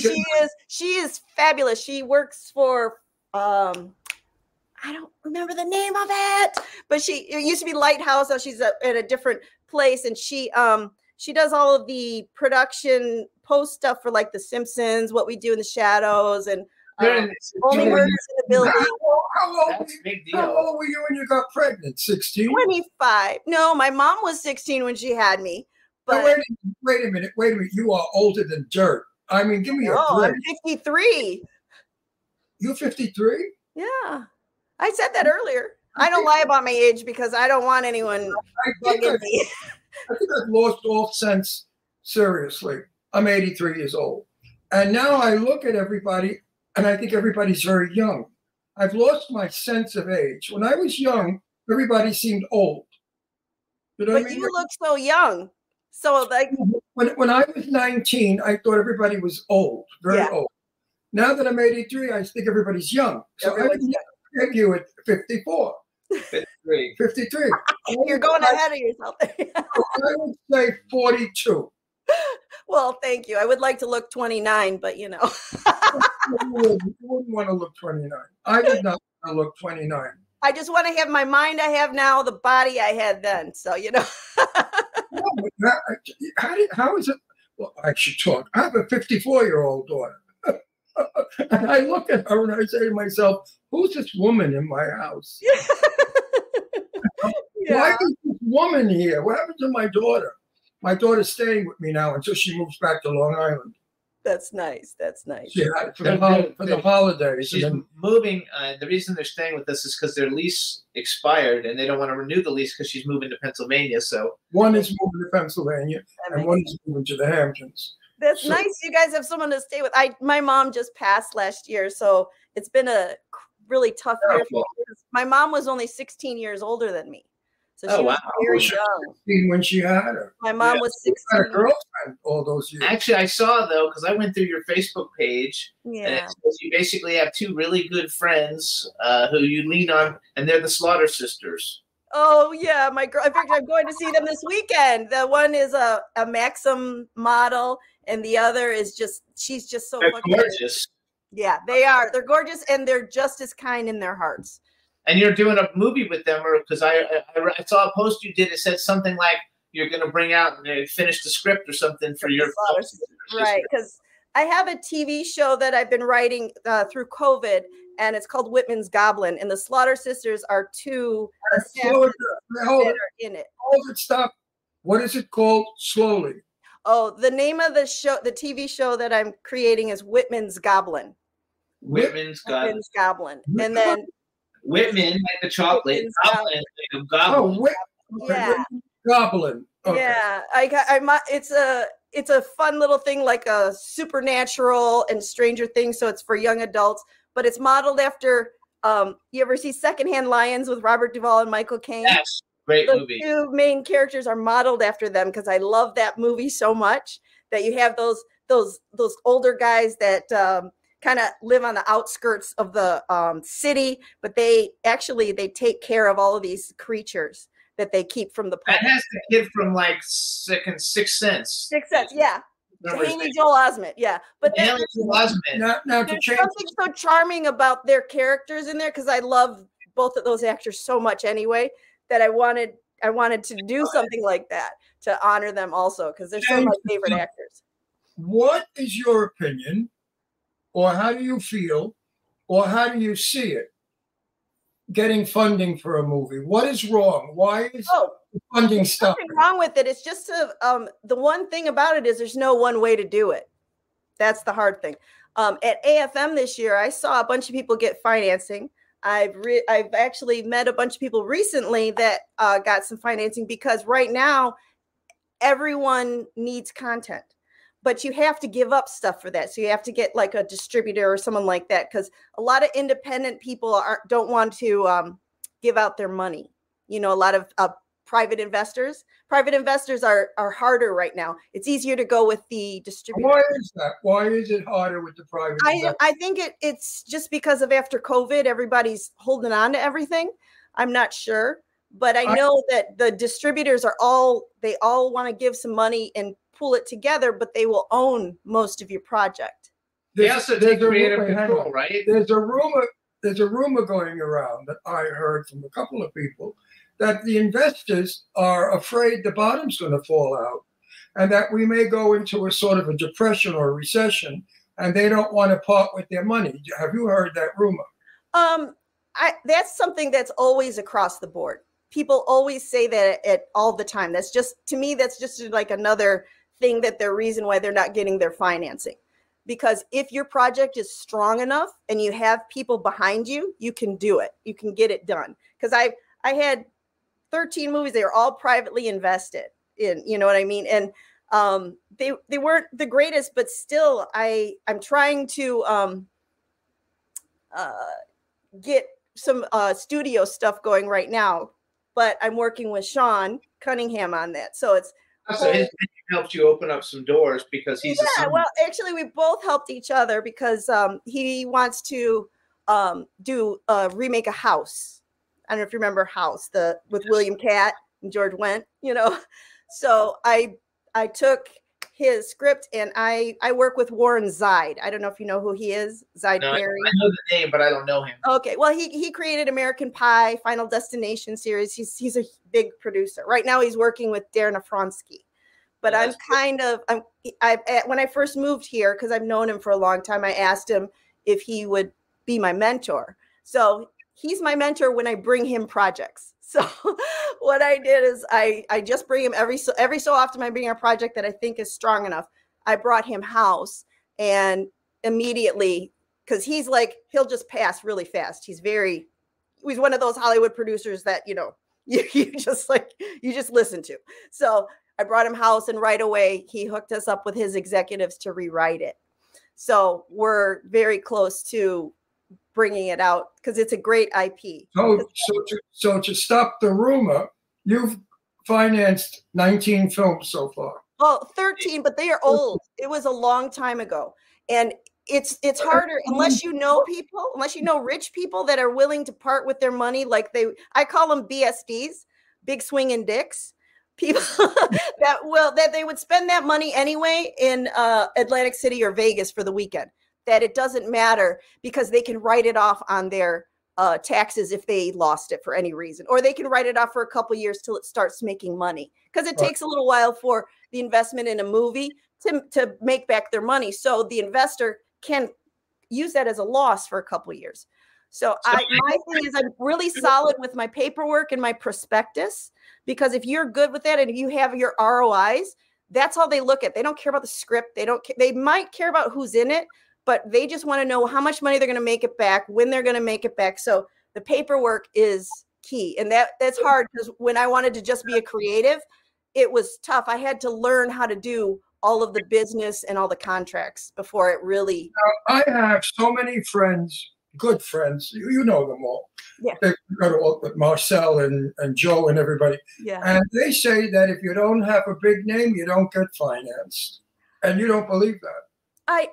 she is fabulous. She works for I don't remember the name of it, but it used to be Lighthouse. So she's at a different place, and she does all of the production post stuff for like The Simpsons, What We Do in the Shadows, and Only Murders in the Building. That's a big deal. How old were you when you got pregnant? 16? 25. No, my mom was 16 when she had me. But wait a minute. You are older than dirt. I mean, give me a break. I'm 53. You're 53? Yeah. I said that earlier. I don't lie about my age because I don't want anyone bugging me. I think I've lost all sense. Seriously. I'm 83 years old. And now I look at everybody, and I think everybody's very young. I've lost my sense of age. When I was young, everybody seemed old. You know what I mean? You look so young. So like when I was 19, I thought everybody was old, very old. Now that I'm 83, I think everybody's young. So I would give you at 54. 53. You're going ahead of yourself. I would say 42. Well, thank you. I would like to look 29, but you know. You wouldn't want to look 29. I would not want to look 29. I just want to have my mind I have now, the body I had then. So, you know. How is it? Well, I should talk. I have a 54-year-old daughter. And I look at her and I say to myself, who's this woman in my house? Why is this woman here? What happened to my daughter? My daughter's staying with me now until she moves back to Long Island. That's nice. That's nice. Yeah, for the holidays. She's moving. The reason they're staying with us is because their lease expired, and they don't want to renew the lease because she's moving to Pennsylvania. So one is moving to Pennsylvania, and one is moving to the Hamptons. That's nice. You guys have someone to stay with. My mom just passed last year, so it's been a really tough year for me. My mom was only 16 years older than me. So she was very young. When she had her. My mom was 16. You had a girlfriend all those years. Actually, I saw, though, because I went through your Facebook page. Yeah. And it says you basically have two really good friends who you lean on, and they're the Slaughter Sisters. Oh, yeah. In fact, I'm going to see them this weekend. The one is a Maxim model, and the other is she's just so fucking gorgeous. Yeah, they are. They're gorgeous, and they're just as kind in their hearts. And you're doing a movie with them, or because I saw a post you did. It said something like you're going to bring out and finish the script or something for your right? Because I have a TV show that I've been writing through COVID, and it's called Whitman's Goblin. And the Slaughter Sisters are two assassins that are in it. Hold it! Stop. What is it called? Slowly. Oh, the name of the show, the TV show that I'm creating, is Whitman's Goblin. Whitman's Goblin, and then. Whitman, like the chocolate. Goblin, like a goblin. Oh, yeah. Goblin. Okay. Yeah, it's a fun little thing, like a Supernatural and Stranger Things. So it's for young adults, but it's modeled after. You ever see Secondhand Lions with Robert Duvall and Michael Caine? Yes, great movie. The two main characters are modeled after them because I love that movie so much that you have those older guys that. Kind of live on the outskirts of the city, but they take care of all of these creatures that they keep from the public. That has the kid from like Sixth Sense. Sixth Sense, yeah. Haley Joel Osment, yeah. But Haley Joel Osment. Now there's something so charming about their characters in there because I love both of those actors so much anyway that I wanted to do something like that to honor them also because they're some of my favorite actors. What is your opinion? Or how do you feel, or how do you see it? getting funding for a movie? What is wrong? Why is funding stopping? Nothing wrong with it. It's just the one thing about it is there's no one way to do it. That's the hard thing. At AFM this year, I saw a bunch of people get financing. I've actually met a bunch of people recently that got some financing because right now everyone needs content, but you have to give up stuff for that. So you have to get like a distributor or someone like that because a lot of independent people don't want to give out their money. You know, a lot of private investors are harder right now. It's easier to go with the distributor. Why is that? Why is it harder with the private investors? I think it's just because of after COVID, everybody's holding on to everything. I'm not sure, but I know that the distributors they all want to give some money and pull it together, but they will own most of your project. They also take creative control, right? There's a rumor going around that I heard from a couple of people that the investors are afraid the bottom's going to fall out and that we may go into a sort of a depression or a recession and they don't want to part with their money. Have you heard that rumor? That's something that's always across the board. People always say that all the time. That's just, to me, that's just like another thing that the reason why they're not getting their financing. Because if your project is strong enough and you have people behind you, you can do it. You can get it done. Because I had 13 movies. They were all privately invested in, you know what I mean? And they weren't the greatest, but still I'm trying to get some studio stuff going right now, but I'm working with Sean Cunningham on that. So it's so his helped you open up some doors because he's well, actually we both helped each other because he wants to remake a House. I don't know if you remember House, with William Catt and George Wendt, you know. So I took his script and I work with Warren Zide. I don't know if you know who he is, Zide Perry. I know the name, but I don't know him. Okay, well he created American Pie, Final Destination series. He's a big producer. Right now he's working with Darren Aronofsky. But when I first moved here, because I've known him for a long time, I asked him if he would be my mentor. So he's my mentor when I bring him projects. So what I did is I just bring him every so often. I bring a project that I think is strong enough. I brought him House, and immediately, because he'll just pass really fast. He's one of those Hollywood producers that, you know, you just listen to. So I brought him House, and right away he hooked us up with his executives to rewrite it. So we're very close to bringing it out because it's a great IP. So to stop the rumor, you've financed 19 films so far. Well, 13, but they are old. It was a long time ago. And it's harder unless you know rich people that are willing to part with their money. I call them BSDs, big swinging dicks. People that they would spend that money anyway in Atlantic City or Vegas for the weekend. That it doesn't matter because they can write it off on their taxes if they lost it for any reason, or they can write it off for a couple of years till it starts making money, because it takes a little while for the investment in a movie to make back their money. So the investor can use that as a loss for a couple of years. So my thing is I'm really solid with my paperwork and my prospectus, because if you're good with that and if you have your ROIs, that's all they look at. They don't care about the script. They might care about who's in it, but they just want to know how much money they're going to make it back, when they're going to make it back. So the paperwork is key. And that's hard, because when I wanted to just be a creative, it was tough. I had to learn how to do all of the business and all the contracts before it really. I have so many friends, good friends. You know them all. Yeah. They go to work with Marcel and Joe and everybody. Yeah. And they say that if you don't have a big name, you don't get financed. And you don't believe that.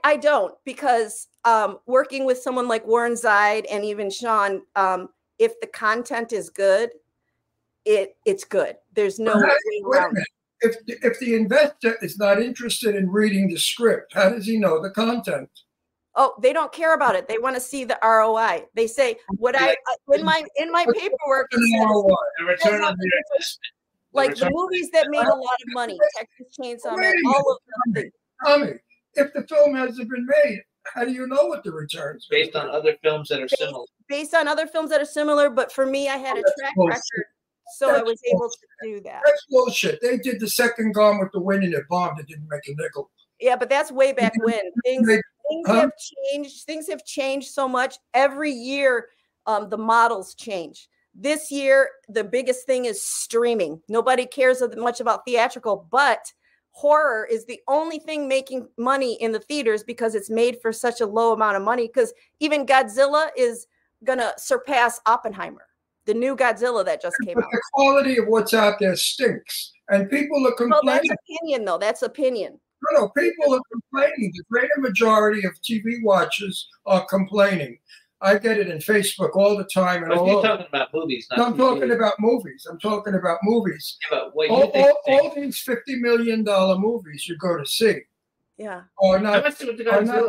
I don't, because working with someone like Warren Zide and even Sean, if the content is good, it's good. There's no way around it. If the investor is not interested in reading the script, how does he know the content? Oh, they don't care about it. They want to see the ROI. They say in my paperwork, the return on the investment. Like the movies that made a lot of money, Texas Chainsaw Man, all of them. Tommy, if the film hasn't been made, How do you know what the returns? Based on other films that are similar. Based on other films that are similar, but for me, I had a track record, so I was able to do that. That's bullshit. They did the second Gone with the Wind and it bombed. It didn't make a nickel. Yeah, but that's way back when. Things have changed. Things have changed so much. Every year, the models change. This year, the biggest thing is streaming. Nobody cares much about theatrical, but horror is the only thing making money in the theaters because it's made for such a low amount of money. Because even Godzilla is going to surpass Oppenheimer, the new Godzilla that just came out. The quality of what's out there stinks. And people are complaining. Well, that's opinion, though. That's opinion. No, people are complaining. The greater majority of TV watchers are complaining. I get it in Facebook all the time. And you're talking about movies, not I'm talking about movies. I'm talking about movies. Yeah, but what all these $50 million movies you go to see. Yeah. Are not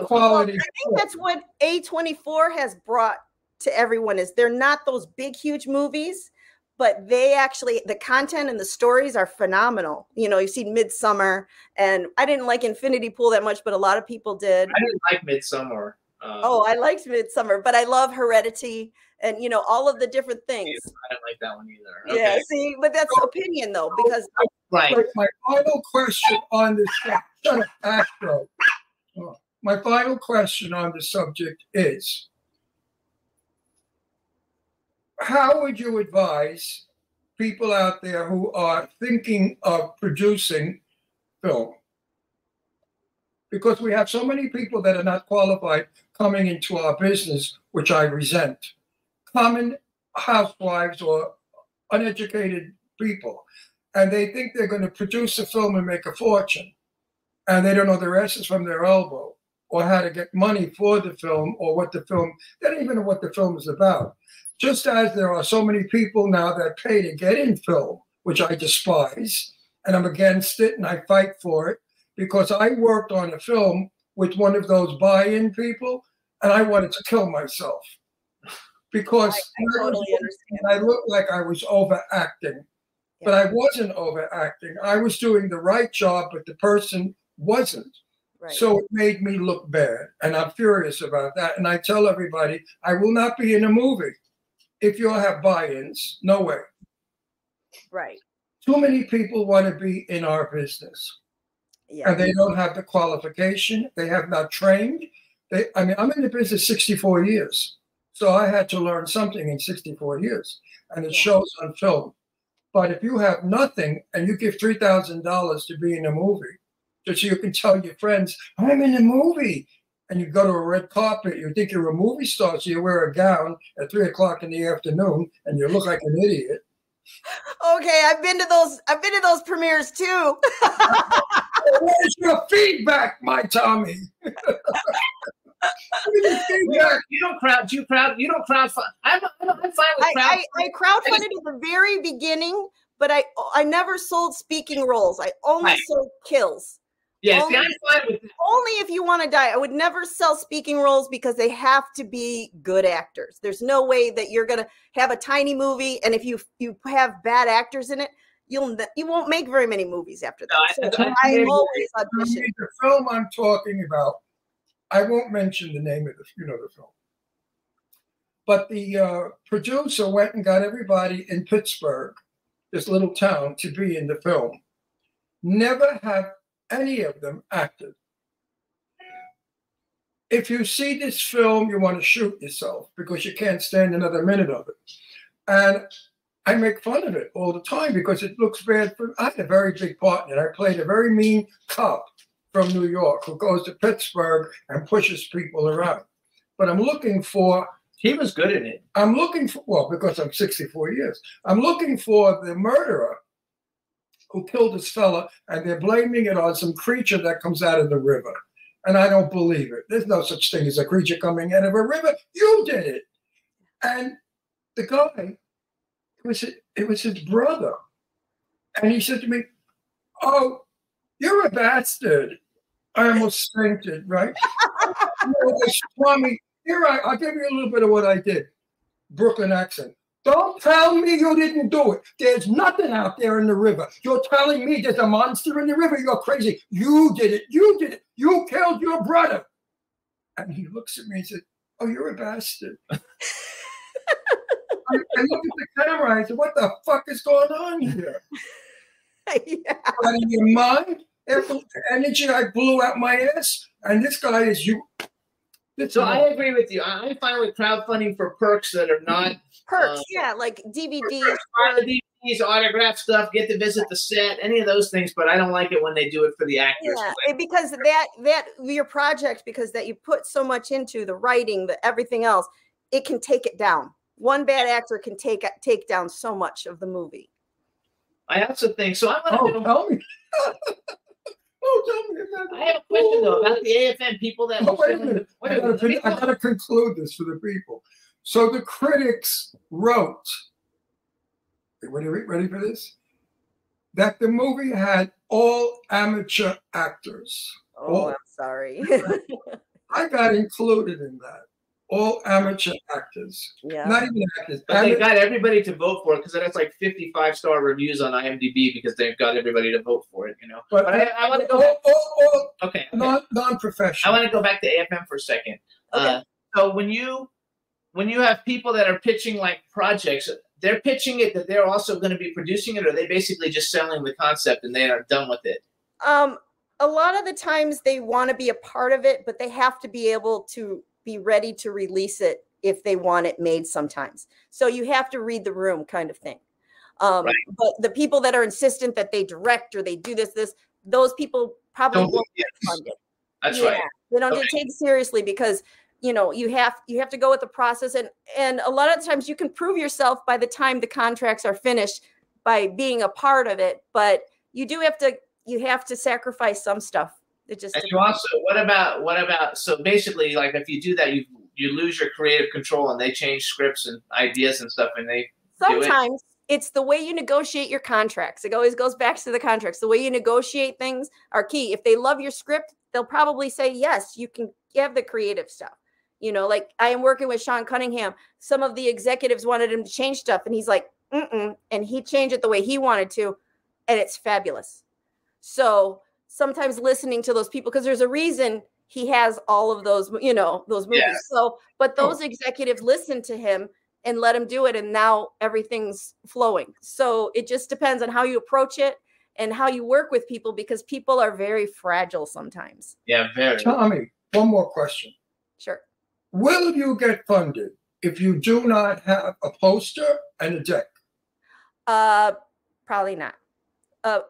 quality. Well, I think that's what A24 has brought to everyone is they're not those big, huge movies, but they actually, the content and the stories are phenomenal. You know, you've seen Midsummer, and I didn't like Infinity Pool that much, but a lot of people did. I didn't like Midsummer. I liked Midsummer, but I love Heredity and, you know, all of the different things. I don't like that one either. Okay. Yeah, see, but that's opinion, though, because... Right. My final question on this my final question on the subject is, how would you advise people out there who are thinking of producing film? Because we have so many people that are not qualified coming into our business, which I resent. Common housewives or uneducated people. And they think they're going to produce a film and make a fortune. And they don't know their asses from their elbow or how to get money for the film or what the film, they don't even know what the film is about. Just as there are so many people now that pay to get in film, which I despise, and I'm against it and I fight for it, because I worked on a film with one of those buy-in people, and I wanted to kill myself because I totally understand. I looked like I was overacting, but I wasn't overacting. I was doing the right job, but the person wasn't. Right. So it made me look bad, and I'm furious about that. And I tell everybody, I will not be in a movie if you'll have buy-ins. No way. Right. Too many people want to be in our business. Yeah. And they don't have the qualification. They have not trained. I mean, I'm in the business 64 years. So I had to learn something in 64 years. And it shows on film. But if you have nothing and you give $3,000 to be in a movie, just so you can tell your friends, I'm in a movie. And you go to a red carpet, you think you're a movie star, so you wear a gown at 3 o'clock in the afternoon and you look like an idiot. Okay, I've been to those premieres too. Where's your feedback, my Tommy? You don't crowdfund. I'm fine with crowdfunding. I crowdfunded at the very beginning, but I never sold speaking roles. I only sold kills. Yeah, see, I'm fine with it. Only if you want to die. I would never sell speaking roles because they have to be good actors. There's no way that you're going to have a tiny movie, and if you have bad actors in it, you won't make very many movies after that. No, I always audition. The film I'm talking about, I won't mention the name of the film, but the producer went and got everybody in Pittsburgh, this little town, to be in the film. Never have any of them acted. If you see this film, you want to shoot yourself because you can't stand another minute of it. And I make fun of it all the time because it looks bad. I had a very big part in it. I played a very mean cop from New York who goes to Pittsburgh and pushes people around. But I'm looking for... He was good at it. I'm looking for... Well, because I'm 64 years. I'm looking for the murderer who killed this fella, and they're blaming it on some creature that comes out of the river. And I don't believe it. There's no such thing as a creature coming out of a river. You did it. And the guy, it was his brother. And he said to me, oh, you're a bastard. I almost fainted, right? Tommy, here I'll give you a little bit of what I did. Brooklyn accent. Don't tell me you didn't do it. There's nothing out there in the river. You're telling me there's a monster in the river. You're crazy. You did it. You did it. You killed your brother. And he looks at me and said, "Oh, you're a bastard." I look at the camera. I said, "What the fuck is going on here?" Yeah. Out of your mind? The energy I blew out my ass, and this guy is you. So I agree with you. I'm fine with crowdfunding for perks that are not perks. Yeah, like DVDs, buy the DVDs, autograph stuff, get to visit the set, any of those things. But I don't like it when they do it for the actors. Yeah, because that your project, because that you put so much into the writing, the everything else, it can take it down. One bad actor can take down so much of the movie. I also think so. I'm gonna tell me. Tell me. I have a question though about the AFM people that. Wait a minute. I got to conclude this for the people. So the critics wrote. Ready for this? That the movie had all amateur actors. I'm sorry. I got included in that. All amateur actors. Yeah. Not even actors. But they got everybody to vote for it because that's like 55-star reviews on IMDb because they've got everybody to vote for it, you know. But I want to go back. Okay. Non-professional. I want to go back to AFM for a second. Okay. So when you have people that are pitching like projects, they're pitching it that they're also going to be producing it, or are they basically just selling the concept and they are done with it? A lot of the times they want to be a part of it, but they have to be able to be ready to release it if they want it made sometimes. So you have to read the room kind of thing. Right. But the people that are insistent that they direct or they do this, those people probably won't get funded. That's right. They don't get taken seriously because, you know, you have to go with the process. And a lot of times you can prove yourself by the time the contracts are finished by being a part of it. But you have to sacrifice some stuff. It just you also, what about, so basically, like if you do that, you lose your creative control and they change scripts and ideas and stuff and they sometimes it's the way you negotiate your contracts. It always goes back to the contracts. The way you negotiate things are key. If they love your script, they'll probably say, yes, you can have the creative stuff. You know, like I am working with Sean Cunningham. Some of the executives wanted him to change stuff and he's like, and he changed it the way he wanted to. And it's fabulous. So sometimes listening to those people, because there's a reason he has all of those, you know, those movies. Yeah. So, but those executives listened to him and let him do it. And now everything's flowing. So it just depends on how you approach it and how you work with people, because people are very fragile sometimes. Yeah, very. Tommy, one more question. Sure. Will you get funded if you do not have a poster and a deck? Probably not. A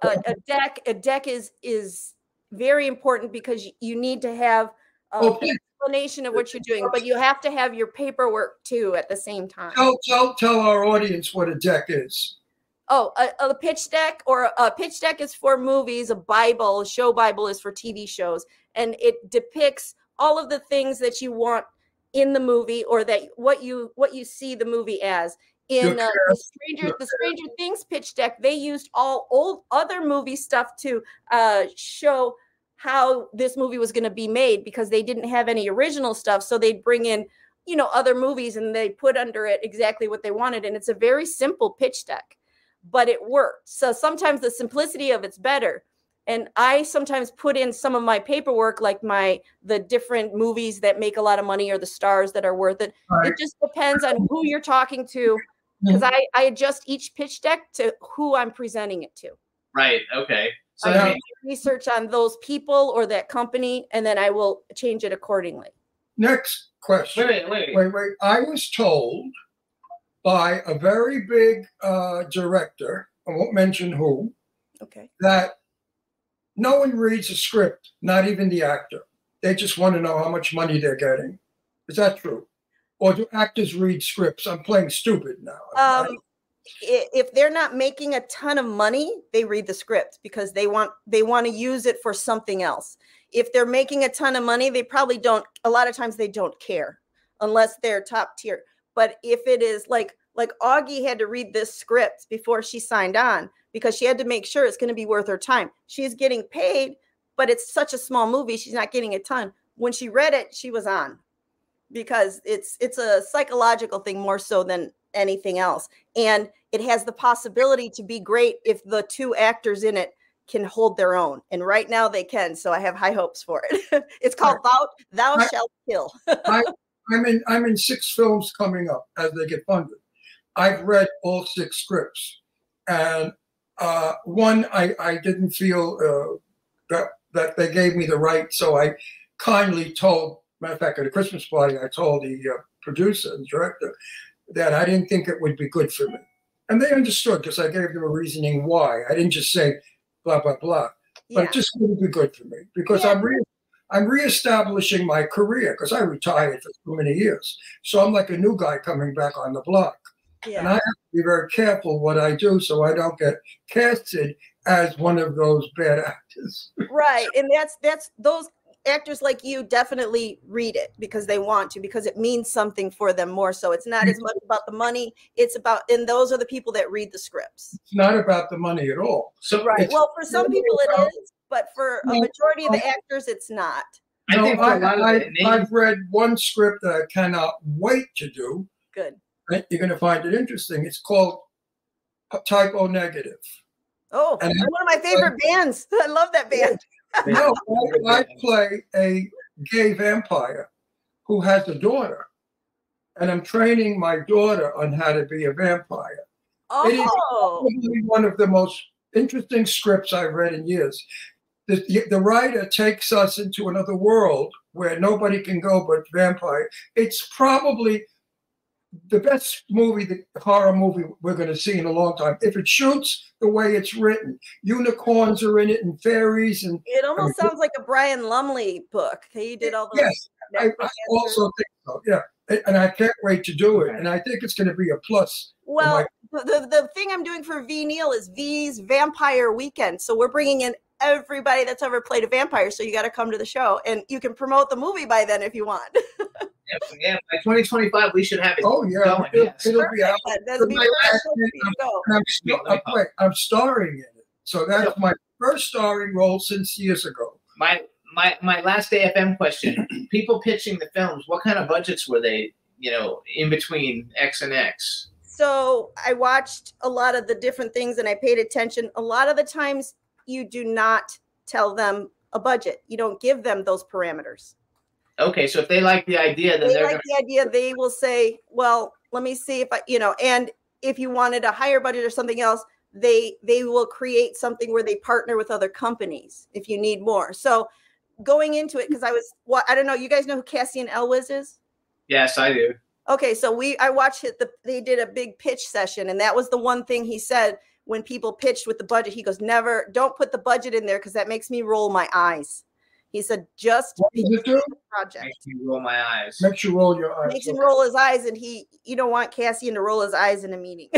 deck is very important because you need to have an explanation of what you're doing, but you have to have your paperwork too at the same time. Tell our audience what a deck is. A pitch deck, or a pitch deck is for movies. A show Bible is for TV shows, and it depicts all of the things that you want in the movie, or that what you see the movie as. In the Stranger Things pitch deck, they used all old other movie stuff to show how this movie was going to be made, because they didn't have any original stuff. So they'd bring in, you know, other movies and they put under it exactly what they wanted. And it's a very simple pitch deck, but it worked. So sometimes the simplicity of it's better. And I sometimes put in some of my paperwork, like the different movies that make a lot of money or the stars that are worth it. Right. It just depends on who you're talking to. Because I adjust each pitch deck to who I'm presenting it to. Right. Okay. So I research on those people or that company, and then I will change it accordingly. Next question. Wait. I was told by a very big director, I won't mention who, that no one reads a script, not even the actor. They just want to know how much money they're getting. Is that true? Or do actors read scripts? I'm playing stupid now. If they're not making a ton of money, they read the script because they want to use it for something else. If they're making a ton of money, they probably don't. A lot of times they don't care unless they're top tier. But if it is like Augie had to read this script before she signed on because she had to make sure it's going to be worth her time. She's getting paid, but it's such a small movie. She's not getting a ton. When she read it, she was on. Because it's a psychological thing more so than anything else. And it has the possibility to be great if the two actors in it can hold their own. And right now they can. So I have high hopes for it. It's called Thou Shalt Kill. I'm in 6 films coming up as they get funded. I've read all 6 scripts, and one I didn't feel that they gave me the right, so I kindly told. Matter of fact, at a Christmas party, I told the producer and director that I didn't think it would be good for me, and they understood because I gave them a reasoning why. I didn't just say blah blah blah, but it just wouldn't be good for me because I'm reestablishing my career because I retired for so many years, so I'm like a new guy coming back on the block. Yeah. And I have to be very careful what I do so I don't get casted as one of those bad actors. Right. And that's those actors like you definitely read it because they want to, because it means something for them more. So it's not as much about the money. It's about, and those are the people that read the scripts. It's not about the money at all. So right. Well, for some people it is, but for a majority of the actors, it's not. I've read one script that I cannot wait to do. Good. You're going to find it interesting. It's called Typo Negative. Oh, and one of my favorite bands. I love that band. No, I play a gay vampire who has a daughter, and I'm training my daughter on how to be a vampire. Oh. It is probably one of the most interesting scripts I've read in years. The writer takes us into another world where nobody can go but vampire. It's probably the best movie, the horror movie we're going to see in a long time. If it shoots the way it's written, unicorns are in it and fairies, and it almost sounds like a Brian Lumley book. He did all those. Yes, I also think so. Yeah, and I can't wait to do it. And I think it's going to be a plus. Well, the thing I'm doing for V Neil is V's Vampire Weekend. So we're bringing in everybody that's ever played a vampire. So you got to come to the show, and you can promote the movie by then if you want. Yeah, by 2025 we should have it. Oh yeah, going. It'll be out. I'm starring in it, so that's my first starring role since years ago. My last AFM question: people pitching the films, what kind of budgets were they? In between X and X. So I watched a lot of the different things, and I paid attention. A lot of the times, you do not tell them a budget. You don't give them those parameters. Okay, so if they like the idea, then they will say, well, let me see if and if you wanted a higher budget or something else, they will create something where they partner with other companies if you need more. So going into it, because I don't know, you guys know who Cassian Elwes is? Yes, I do. Okay, so I watched it. They did a big pitch session, and that was the one thing he said when people pitched with the budget. He goes, don't put the budget in there because that makes me roll my eyes. He said, just what does it do? Project. Makes me roll my eyes. Makes you roll your eyes. Makes him roll his eyes, and you don't want Cassian to roll his eyes in a meeting.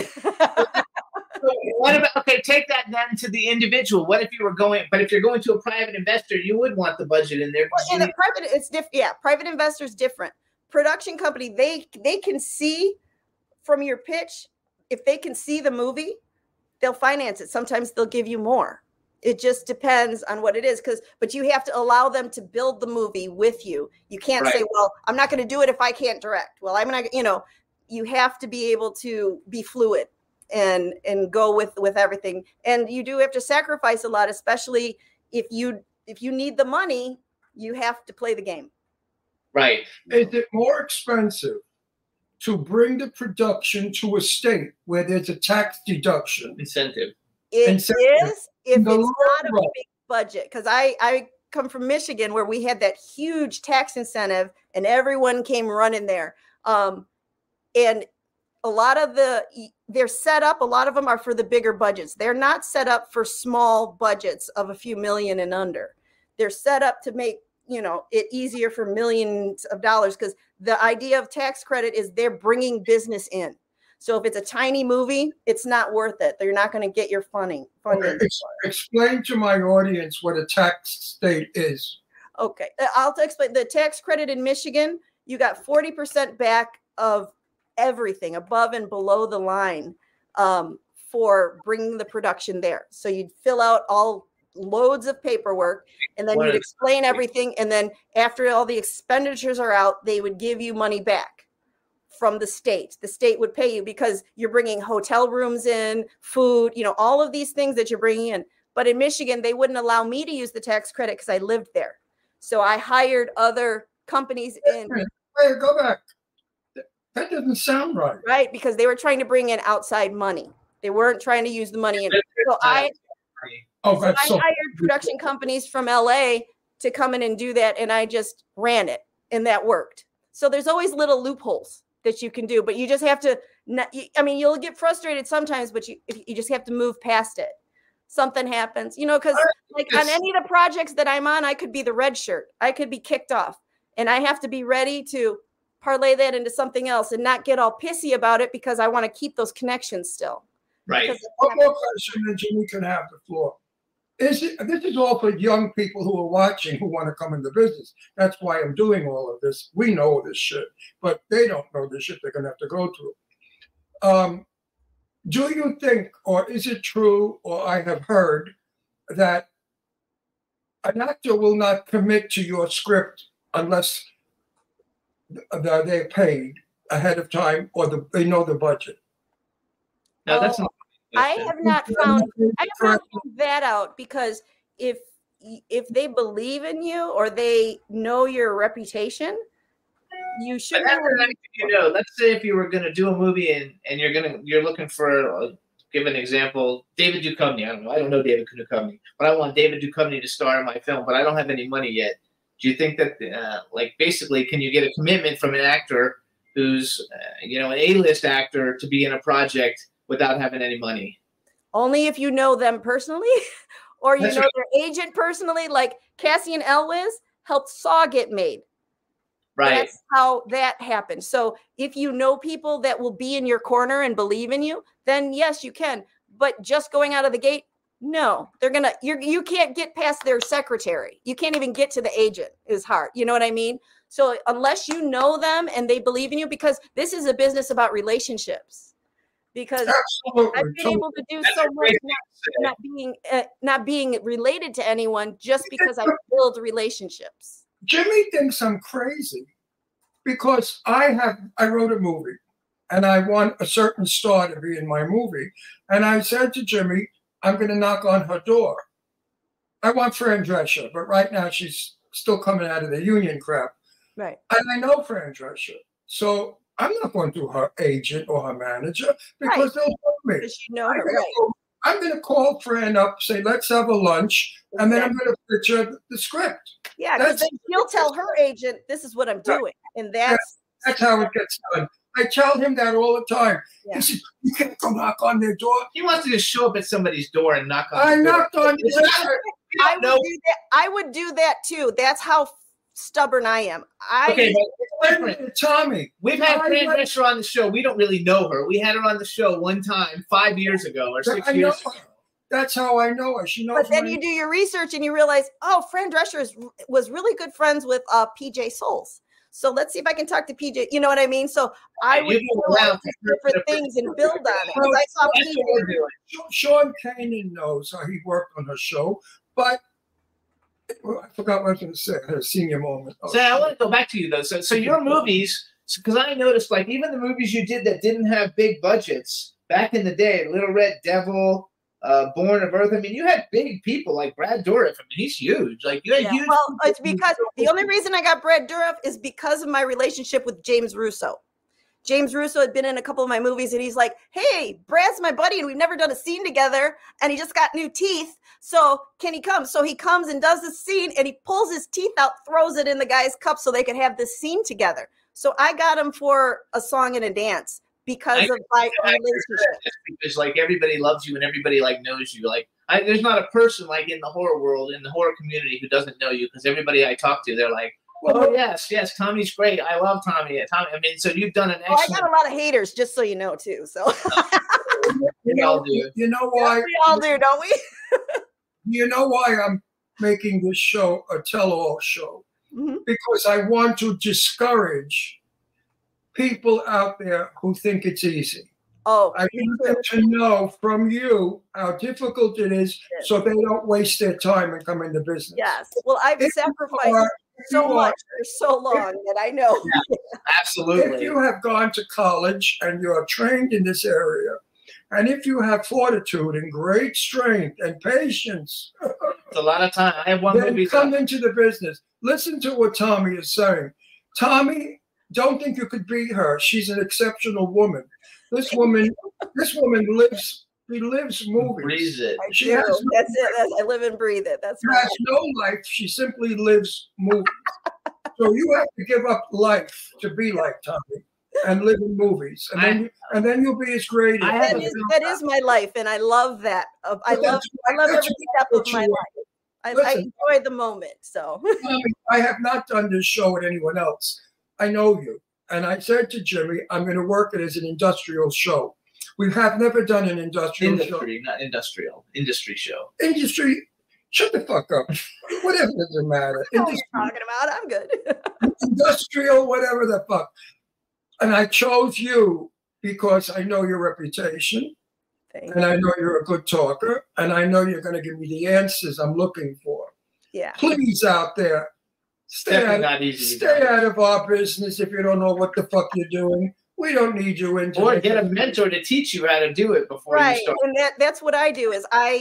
What about, okay, take that then to the individual. What if you're going to a private investor, you would want the budget in there. Well, in a private, it's different. Yeah, private investor's different. Production company, they can see from your pitch, if they can see the movie, they'll finance it. Sometimes they'll give you more. It just depends on what it is, but you have to allow them to build the movie with you. You can't say, well, I'm not going to do it if I can't direct. Well, I'm not, you have to be able to be fluid and go with everything. And you do have to sacrifice a lot, especially if you need the money, you have to play the game. Right. Is it more expensive to bring the production to a state where there's a tax deduction incentive? It is if it's not a big budget, because I come from Michigan where we had that huge tax incentive and everyone came running there. And a lot of they're set up, a lot of them are for the bigger budgets. They're not set up for small budgets of a few million and under. They're set up to make it easier for millions of dollars, because the idea of tax credit is they're bringing business in. So if it's a tiny movie, it's not worth it. They're not going to get your funding. Okay. Explain to my audience what a tax state is. Okay. I'll explain. The tax credit in Michigan, you got 40% back of everything above and below the line for bringing the production there. So you'd fill out loads of paperwork, and then you'd explain everything. And then after all the expenditures are out, they would give you money back from the state. The state would pay you because you're bringing hotel rooms in, food, all of these things that you're bringing in. But in Michigan, they wouldn't allow me to use the tax credit because I lived there. So I hired other companies in. Wait, go back. That doesn't sound right. Right, because they were trying to bring in outside money. They weren't trying to use the money in. So I hired production companies from LA to come in and do that, and I just ran it, and that worked. So there's always little loopholes that you can do, but you just have to. I mean, you'll get frustrated sometimes, but you just have to move past it. Something happens, you know, because like on any of the projects that I'm on, I could be the red shirt. I could be kicked off, and I have to be ready to parlay that into something else and not get all pissy about it because I want to keep those connections still. Right. One more question, and Jimmy can have the floor. This is all for young people who are watching who want to come into business. That's why I'm doing all of this. We know this shit, but they don't know this shit they're going to have to go through. Do you think, or is it true, or I have heard, that an actor will not commit to your script unless they're paid ahead of time or they know the budget? No, that's not. I have not found that out, because if they believe in you or they know your reputation, you should. You know, let's say if you were going to do a movie and you're looking for, give an example, David Duchovny. I don't know David Duchovny, but I want David Duchovny to star in my film, but I don't have any money yet. Do you think that, like, basically, can you get a commitment from an actor who's, an A-list actor to be in a project without having any money? Only if you know them personally, or you know their agent personally. Like Cassian Elwes helped Saw get made. Right. That's how that happened. So if you know people that will be in your corner and believe in you, then yes, you can. But just going out of the gate, no, you can't get past their secretary. You can't even get to the agent. Is hard. You know what I mean? So unless you know them and they believe in you, because this is a business about relationships. Because Absolutely. I've been able to do so much not being related to anyone just because I build relationships. Jimmy thinks I'm crazy because I wrote a movie and I want a certain star to be in my movie. And I said to Jimmy, I'm going to knock on her door. I want Fran Drescher, but right now she's still coming out of the union crap. Right. And I know Fran Drescher. So I'm not going through her agent or her manager because they'll know me. Because you know her, right. I'm going to call Fran up, say, let's have a lunch, and then I'm going to picture the script. Yeah, because then she'll tell her agent, this is what I'm doing. And that's how it gets done. I tell him that all the time. Yeah. He says, you can't go knock on their door. He wants to just show up at somebody's door and knock on the door. I knocked on the door. I would do that too. That's how stubborn I am. Okay, but it's different. Tommy, we've had Fran Drescher on the show. We don't really know her. We had her on the show one time 5 years ago or 6 years ago. That's how I know her. She knows. But then you do your research and you realize, oh, Fran Drescher was really good friends with PJ Souls. So let's see if I can talk to PJ. You know what I mean? So I would do different things and build on it. I saw PJ. Sean Kanan knows how he worked on her show, but I forgot what I was going to say. I had a senior moment. So I want to go back to you, though. So your movies, because I noticed, like, even the movies you did that didn't have big budgets back in the day, Little Red Devil, Born of Earth. I mean, you had big people like Brad Dourif. I mean, he's huge. Like, you had huge. Well, it's because the only reason I got Brad Dourif is because of my relationship with James Russo. James Russo had been in a couple of my movies, and he's like, hey, Brad's my buddy, and we've never done a scene together, and he just got new teeth. So can he come? So he comes and does this scene, and he pulls his teeth out, throws it in the guy's cup so they could have this scene together. So I got him for a song and a dance because of my relationship. Because, like, everybody loves you and everybody, like, knows you. Like, there's not a person, like, in the horror world, in the horror community who doesn't know you, because everybody I talk to, they're like, oh, yes, Tommy's great. I love Tommy. I mean, so you've done an excellent... I got a lot of haters, just so you know, too. So we all do. You know why? Yeah, we all do, don't we? You know why I'm making this show a tell-all show? Mm-hmm. Because I want to discourage people out there who think it's easy. Oh, I want them to know from you how difficult it is, so they don't waste their time and come into business. Yes. Well, I've sacrificed so much for so long that I know. Yeah, absolutely. If you have gone to college and you're trained in this area, And if you have fortitude and great strength and patience, it's a lot of time. I have one movie. Come into the business. Listen to what Tommy is saying. Tommy, don't think you could beat her. She's an exceptional woman. This woman lives. She lives movies. Breathes it. That's it. I live and breathe it. That's she has no life. She simply lives movies. So you have to give up life to be like Tommy and live in movies, and then you'll be as great. That is my life, and I love that. I love every step of my life. I enjoy the moment. So I have not done this show with anyone else. I know you, and I said to Jimmy, I'm going to work it as an industrial show. We have never done an industrial show. Not industrial. Industry show. Industry. Shut the fuck up. Whatever doesn't matter. I know what you're talking about. I'm good. Industrial, whatever the fuck. And I chose you because I know your reputation. And I know you're a good talker. And I know you're going to give me the answers I'm looking for. Yeah. Please, out there, stay out of our business if you don't know what the fuck you're doing. We don't need you into or get a mentor to teach you how to do it before you start. And that's what I do is I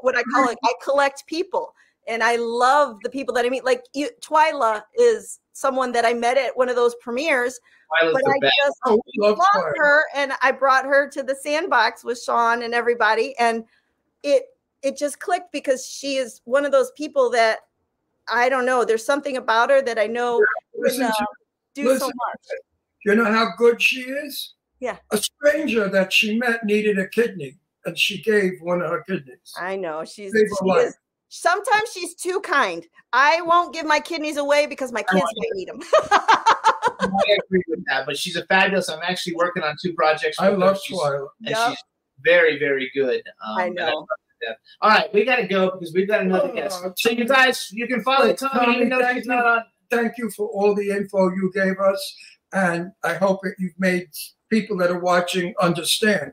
what I call it, I collect people. And I love the people that I meet. Like Twyla is someone that I met at one of those premieres. But I just love her, and I brought her to the Sandbox with Sean and everybody, and it just clicked because she is one of those people that I don't know. There's something about her that I know can do so much. You know how good she is? Yeah. A stranger that she met needed a kidney, and she gave one of her kidneys. I know. She is. Sometimes she's too kind. I won't give my kidneys away because my kids might need them. I agree with that, but she's a fabulous. I'm actually working on 2 projects. I love Twyla. And she's very, very good. I know. All right, we got to go because we've got another guest. So you guys, you can follow Tommy. Even though she's not on. Thank you for all the info you gave us. And I hope that you've made people that are watching understand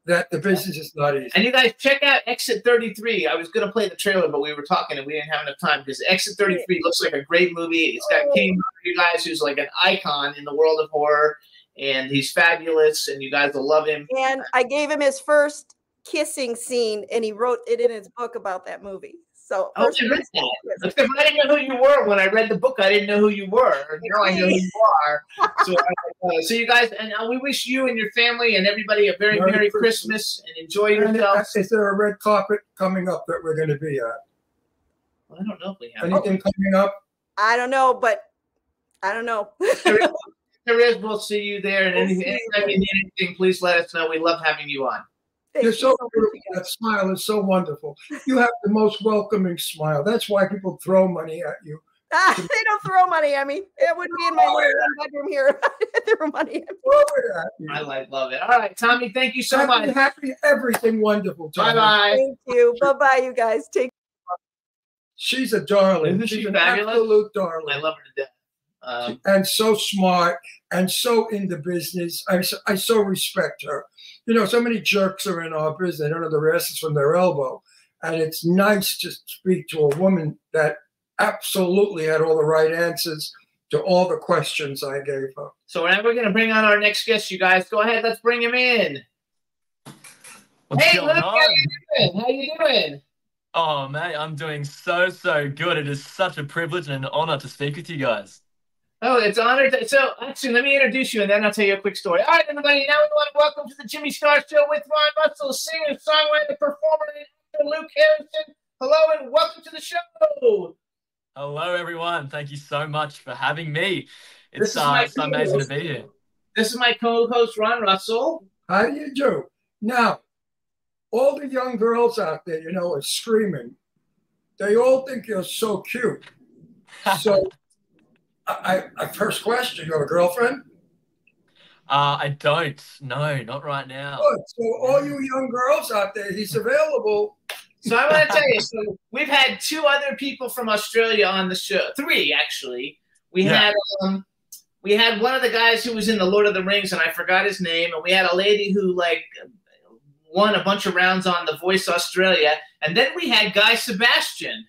that the business is not easy. And you guys check out Exit 33. I was going to play the trailer, but we were talking and we didn't have enough time because Exit 33 looks like a great movie. It's got King, you guys, who's like an icon in the world of horror, and he's fabulous, and you guys will love him. And I gave him his first kissing scene, and he wrote it in his book about that movie. So I read that. Because I didn't know who you were when I read the book. I didn't know who you were. Now I know who you are. So you guys, and we wish you and your family and everybody a very Merry Christmas and enjoy yourselves. Is there a red carpet coming up that we're going to be at? Well, I don't know if we have anything coming up. I don't know, but I don't know. There is. We'll see you there. And anytime you need anything, please let us know. We love having you on. You're so beautiful. That smile is so wonderful. You have the most welcoming smile. That's why people throw money at you. They don't throw money at me. It would be in my bedroom here. They throw money at me. I love it. All right, Tommy, thank you so much. Happy, everything wonderful, Tommy. Bye-bye. Thank you. Bye-bye, you guys. Take care. She's a darling. Isn't She's she an fabulous? Absolute darling. I love her to death. And so smart and so in the business. I so respect her. You know, so many jerks are in our business. They don't know the asses from their elbow. And it's nice to speak to a woman that absolutely had all the right answers to all the questions I gave her. So now we're going to bring on our next guest, you guys. Go ahead. Let's bring him in. Hey, Luke, how you doing? Oh, mate, I'm doing so good. It is such a privilege and an honor to speak with you guys. Oh, it's an honor. So, actually, let me introduce you, and then I'll tell you a quick story. All right, everybody, now we want to welcome to the Jimmy Star Show with Ron Russell, singer, songwriter, performer, and actor Luke Harrison. Hello, and welcome to the show. Hello, everyone. Thank you so much for having me. It's amazing to be here. This is my co-host, Ron Russell. How do you do? Now, all the young girls out there, you know, are screaming. They all think you're so cute. So... first question, you have a girlfriend? I don't. No, not right now. Good. So all you young girls out there, he's available. So I want to tell you, so we've had 2 other people from Australia on the show. 3, actually. We had one of the guys who was in the Lord of the Rings, and I forgot his name, and we had a lady who won a bunch of rounds on The Voice Australia, and then we had Guy Sebastian.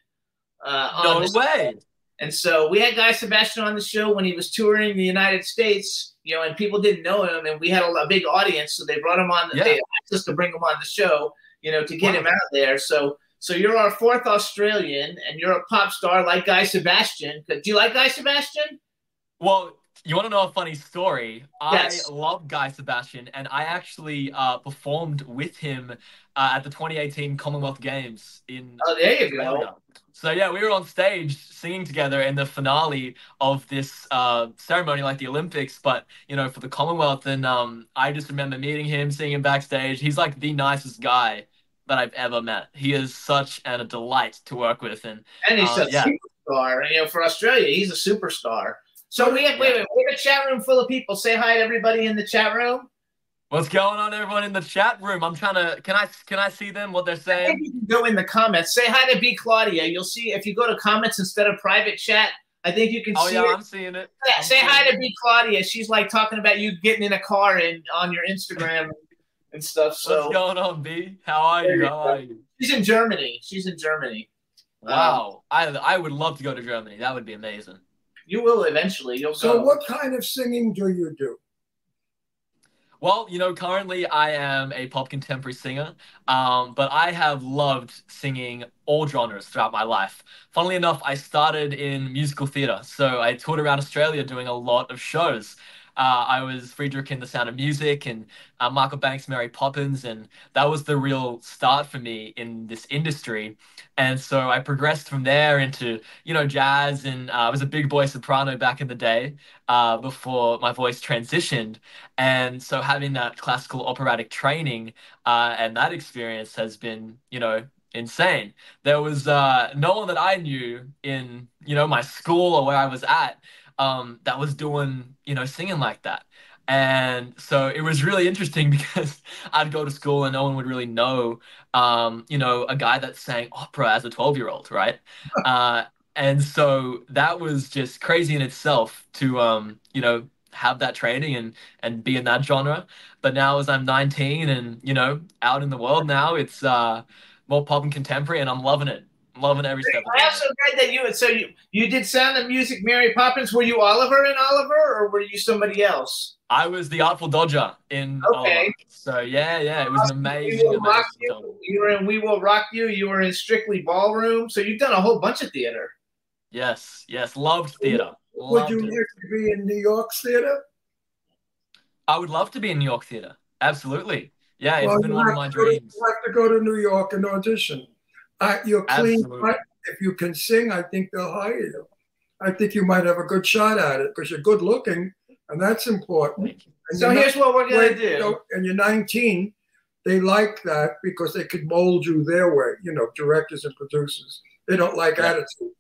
No way. And so we had Guy Sebastian on the show when he was touring the United States, you know, and people didn't know him, and we had a big audience, so they brought him on. They asked us to bring him on the show, you know, to get him out there. So you're our 4th Australian, and you're a pop star like Guy Sebastian. Do you like Guy Sebastian? Well, you want to know a funny story? Yes. I love Guy Sebastian, and I actually performed with him at the 2018 Commonwealth Games in there you Australia. go. So yeah, we were on stage singing together in the finale of this ceremony, like the Olympics, but you know, for the Commonwealth. And I just remember meeting him, seeing him backstage. He's like the nicest guy that I've ever met. He is such a delight to work with, and he's a superstar. You know, for Australia, he's a superstar. So we have we have a chat room full of people. Say hi to everybody in the chat room. What's going on, everyone in the chat room? I'm trying to. Can I see them? What they're saying? I think you can go in the comments. Say hi to B Claudia. You'll see if you go to comments instead of private chat. I think you can see it. Oh yeah, I'm seeing it. Yeah, say hi to B Claudia. She's like talking about you getting in a car and on your Instagram and stuff. So what's going on, B? How are you? How are you? She's in Germany. She's in Germany. Wow, I would love to go to Germany. That would be amazing. You will eventually. You'll So go. what kind of singing do you do? Well, you know, currently I am a pop contemporary singer, but I have loved singing all genres throughout my life. Funnily enough, I started in musical theatre, so I toured around Australia doing a lot of shows. I was Friedrich in The Sound of Music and Michael Banks' Mary Poppins, and that was the real start for me in this industry. And so I progressed from there into, you know, jazz, and I was a big boy soprano back in the day before my voice transitioned. And so having that classical operatic training and that experience has been, you know, insane. There was no one that I knew in, you know, my school or where I was at that was doing, you know, singing like that. And so it was really interesting because I'd go to school and no one would really know, you know, a guy that sang opera as a 12-year-old, right? And so that was just crazy in itself to, you know, have that training and be in that genre. But now as I'm 19 and, you know, out in the world now, it's more pop and contemporary, and I'm loving it. I'm loving every step of it. I also read that you did Sound of Music, Mary Poppins. Were you Oliver in Oliver, or were you somebody else? I was the Artful Dodger in Oliver. So yeah, it was an amazing film. You were in We Will Rock You. You were in Strictly Ballroom. So you've done a whole bunch of theater. Yes, loved theater. Would you like to be in New York's theater? I would love to be in New York theater. Absolutely. Yeah, it's been one of my dreams. You have to go to New York and audition. You're clean. If you can sing, I think they'll hire you. I think you might have a good shot at it because you're good looking, and that's important. And so here's what we're going to do. And you're 19. They like that because they could mold you their way, you know, directors and producers. They don't like attitude.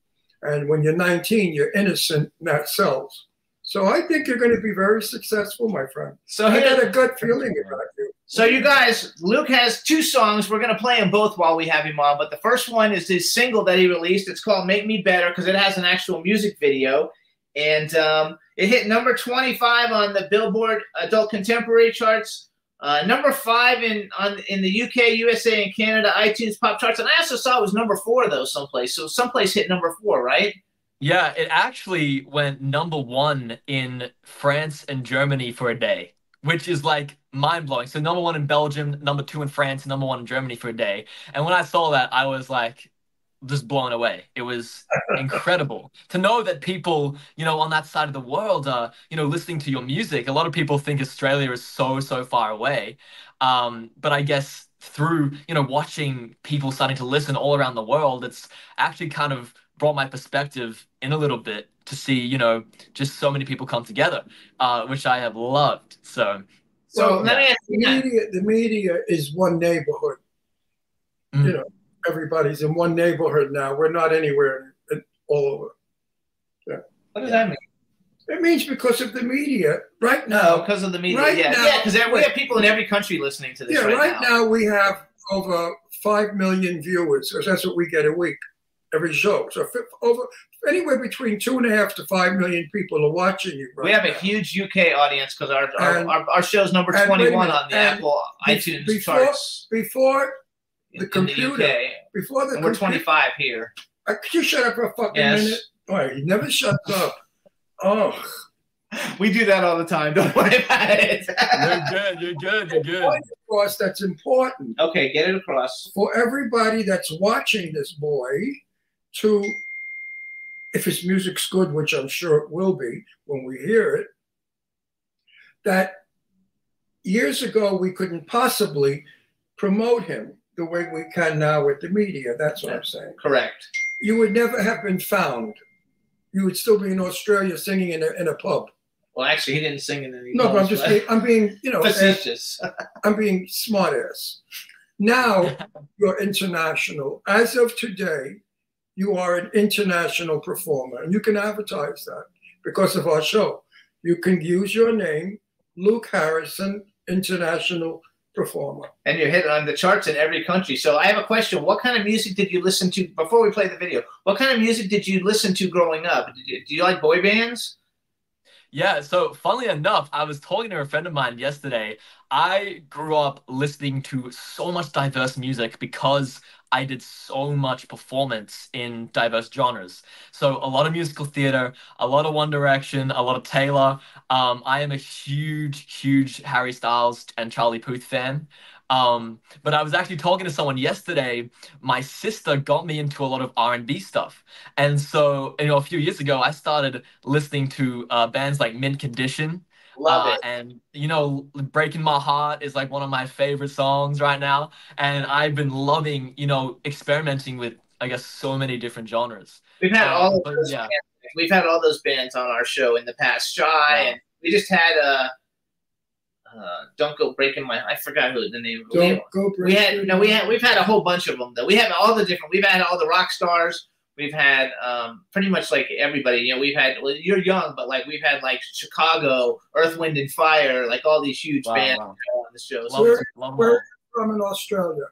And when you're 19, you're innocent, and that sells. So I think you're going to be very successful, my friend. So I got a good feeling about you. So you guys, Luke has 2 songs. We're going to play them both while we have him on. But the first one is his single that he released. It's called Make Me Better because it has an actual music video. And it hit number 25 on the Billboard Adult Contemporary charts. Number 5 in the UK, USA, and Canada iTunes pop charts. And I also saw it was number 4, though, someplace. So someplace hit number 4, right? Yeah, it actually went number 1 in France and Germany for a day, which is like mind-blowing. So number 1 in Belgium, number 2 in France, number 1 in Germany for a day. And when I saw that, I was like just blown away. It was incredible to know that people, you know, on that side of the world are, you know, listening to your music. A lot of people think Australia is so far away. But I guess through, you know, watching people starting to listen all around the world, it's actually kind of brought my perspective in a little bit to see, you know, just so many people come together, which I have loved. So let me ask you the media is one neighborhood. Mm-hmm. You know, everybody's in one neighborhood now. We're not anywhere all over. Yeah. What does that mean? It means because of the media right now. Because of the media. Right now, because we have people in every country listening to this. Yeah, right now. now we have over 5 million viewers. So that's what we get a week. Every show. So over anywhere between 2.5 to 5 million people are watching you. Right, we have a huge UK audience because our show's number 21 on the Apple iTunes charts. Before the computer, before the we're 25 here. Could you shut up for a fucking minute? All right, he never shuts up. Oh, We do that all the time. Don't worry about it. You're good. Of course, that's important. Okay, get it across. For everybody that's watching this boy to, if his music's good, which I'm sure it will be when we hear it, that years ago we couldn't possibly promote him the way we can now with the media. That's what I'm saying. Correct. You would never have been found. You would still be in Australia singing in a pub. Well, actually, he didn't sing in any. No, but I'm being, facetious. I'm being smart ass. Now you're international. As of today, you are an international performer, and you can advertise that because of our show. You can use your name, Luke Harrison, international performer. And you're hitting on the charts in every country. So I have a question. What kind of music did you listen to, before we play the video, what kind of music did you listen to growing up? Do you like boy bands? Yeah, so funnily enough, I was talking to a friend of mine yesterday. I grew up listening to so much diverse music because I did so much performance in diverse genres. So a lot of musical theater, a lot of One Direction, a lot of Taylor. I am a huge Harry Styles and Charlie Puth fan. But I was actually talking to someone yesterday. My sister got me into a lot of R&B stuff. And so, a few years ago, I started listening to bands like Mint Condition. Love it. And, Breaking My Heart is like one of my favorite songs right now. And I've been loving, experimenting with, I guess, so many different genres. We've had all of those bands. We've had all those bands on our show in the past. Shy, and we just had Don't Go Breaking My Heart. I forgot who the name of it was. We've had a whole bunch of them though. We have all the different. We've had all the rock stars. We've had pretty much like everybody. We've had. Well, you're young, but like we've had like Chicago, Earth, Wind and Fire, like all these huge bands on the show. Where are you from in Australia?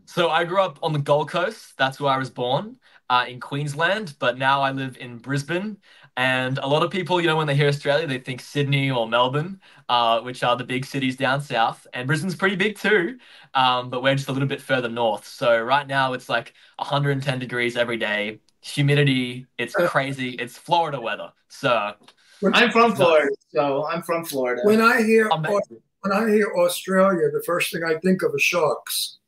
So I grew up on the Gold Coast. That's where I was born, in Queensland. But now I live in Brisbane. And a lot of people, when they hear Australia, they think Sydney or Melbourne, which are the big cities down south. And Brisbane's pretty big too, but we're just a little bit further north. So right now it's like 110 degrees every day, humidity, it's crazy. It's Florida weather. So I'm from Florida. When I hear Australia, the first thing I think of is sharks.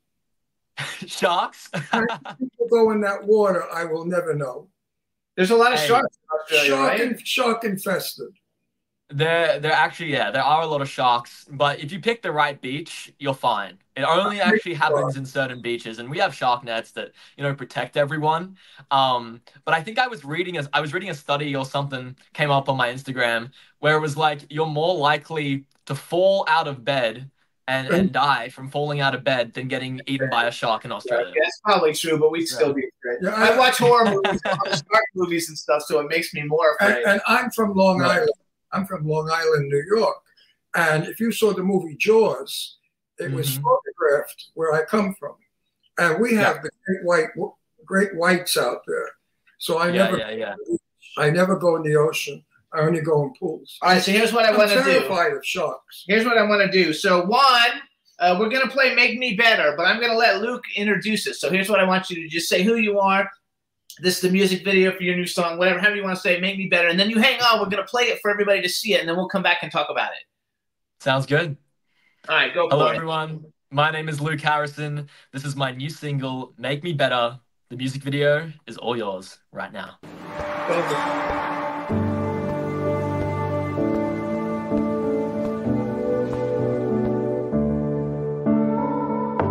Sharks? People go in that water, I will never know. There's a lot of sharks in Australia, right? Shark infested. There actually, there are a lot of sharks, but if you pick the right beach, you're fine. It only actually happens in certain beaches, and we have shark nets that protect everyone. But I think I was reading a study or something came up on my Instagram where it was like you're more likely to fall out of bed and die from falling out of bed than getting eaten by a shark in Australia. Yeah, that's probably true, but we'd still be afraid. Yeah, I watch horror movies, shark movies and stuff, so it makes me more afraid. And I'm from Long Island. I'm from Long Island, New York. And if you saw the movie Jaws, it was photographed where I come from. And we have the great whites out there. So I never go in the ocean. I only go in pools. All right, so here's what I want to do. I'm terrified of sharks. Here's what I want to do. So we're going to play Make Me Better, but I'm going to let Luke introduce it. So here's what I want you to just say who you are. This is the music video for your new song, however you want to say, Make Me Better. And then you hang on. We're going to play it for everybody to see it, and then we'll come back and talk about it. Sounds good. All right, go for it. Hello, everyone. My name is Luke Harrison. This is my new single, Make Me Better. The music video is all yours right now.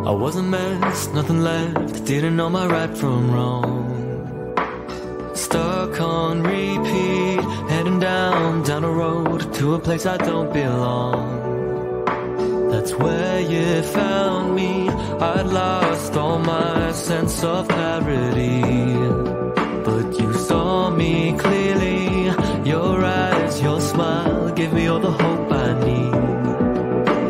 I was a mess, nothing left, didn't know my right from wrong. Stuck on repeat, heading down a road to a place I don't belong. That's where you found me, I'd lost all my sense of clarity. But you saw me clearly, your eyes, your smile, give me all the hope I need.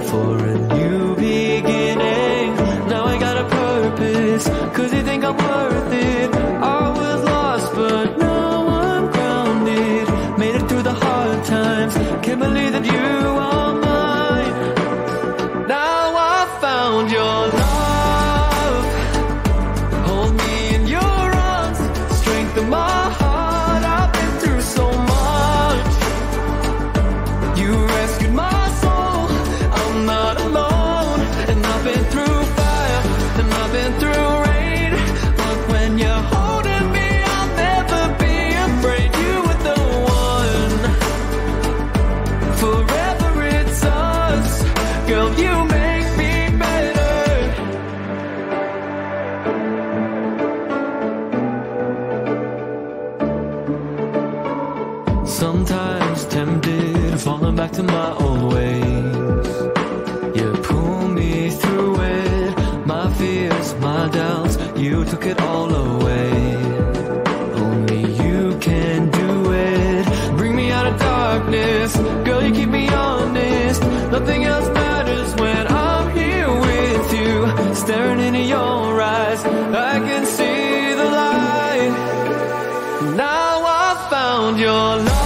For a new beginning, now I got a purpose, cause you think I'm worth it. I was lost, but now I'm grounded. Made it through the hard times, can't believe that you are mine. Now I found your love, hold me in your arms, strengthen my heart. I've been through so much, Sometimes tempted, falling back to my old ways. You pull me through it, my fears, my doubts, you took it all away. Only you can do it, bring me out of darkness. Girl, you keep me honest, nothing else matters when I'm here with you. Staring into your eyes, I can see the light. Now I found your love.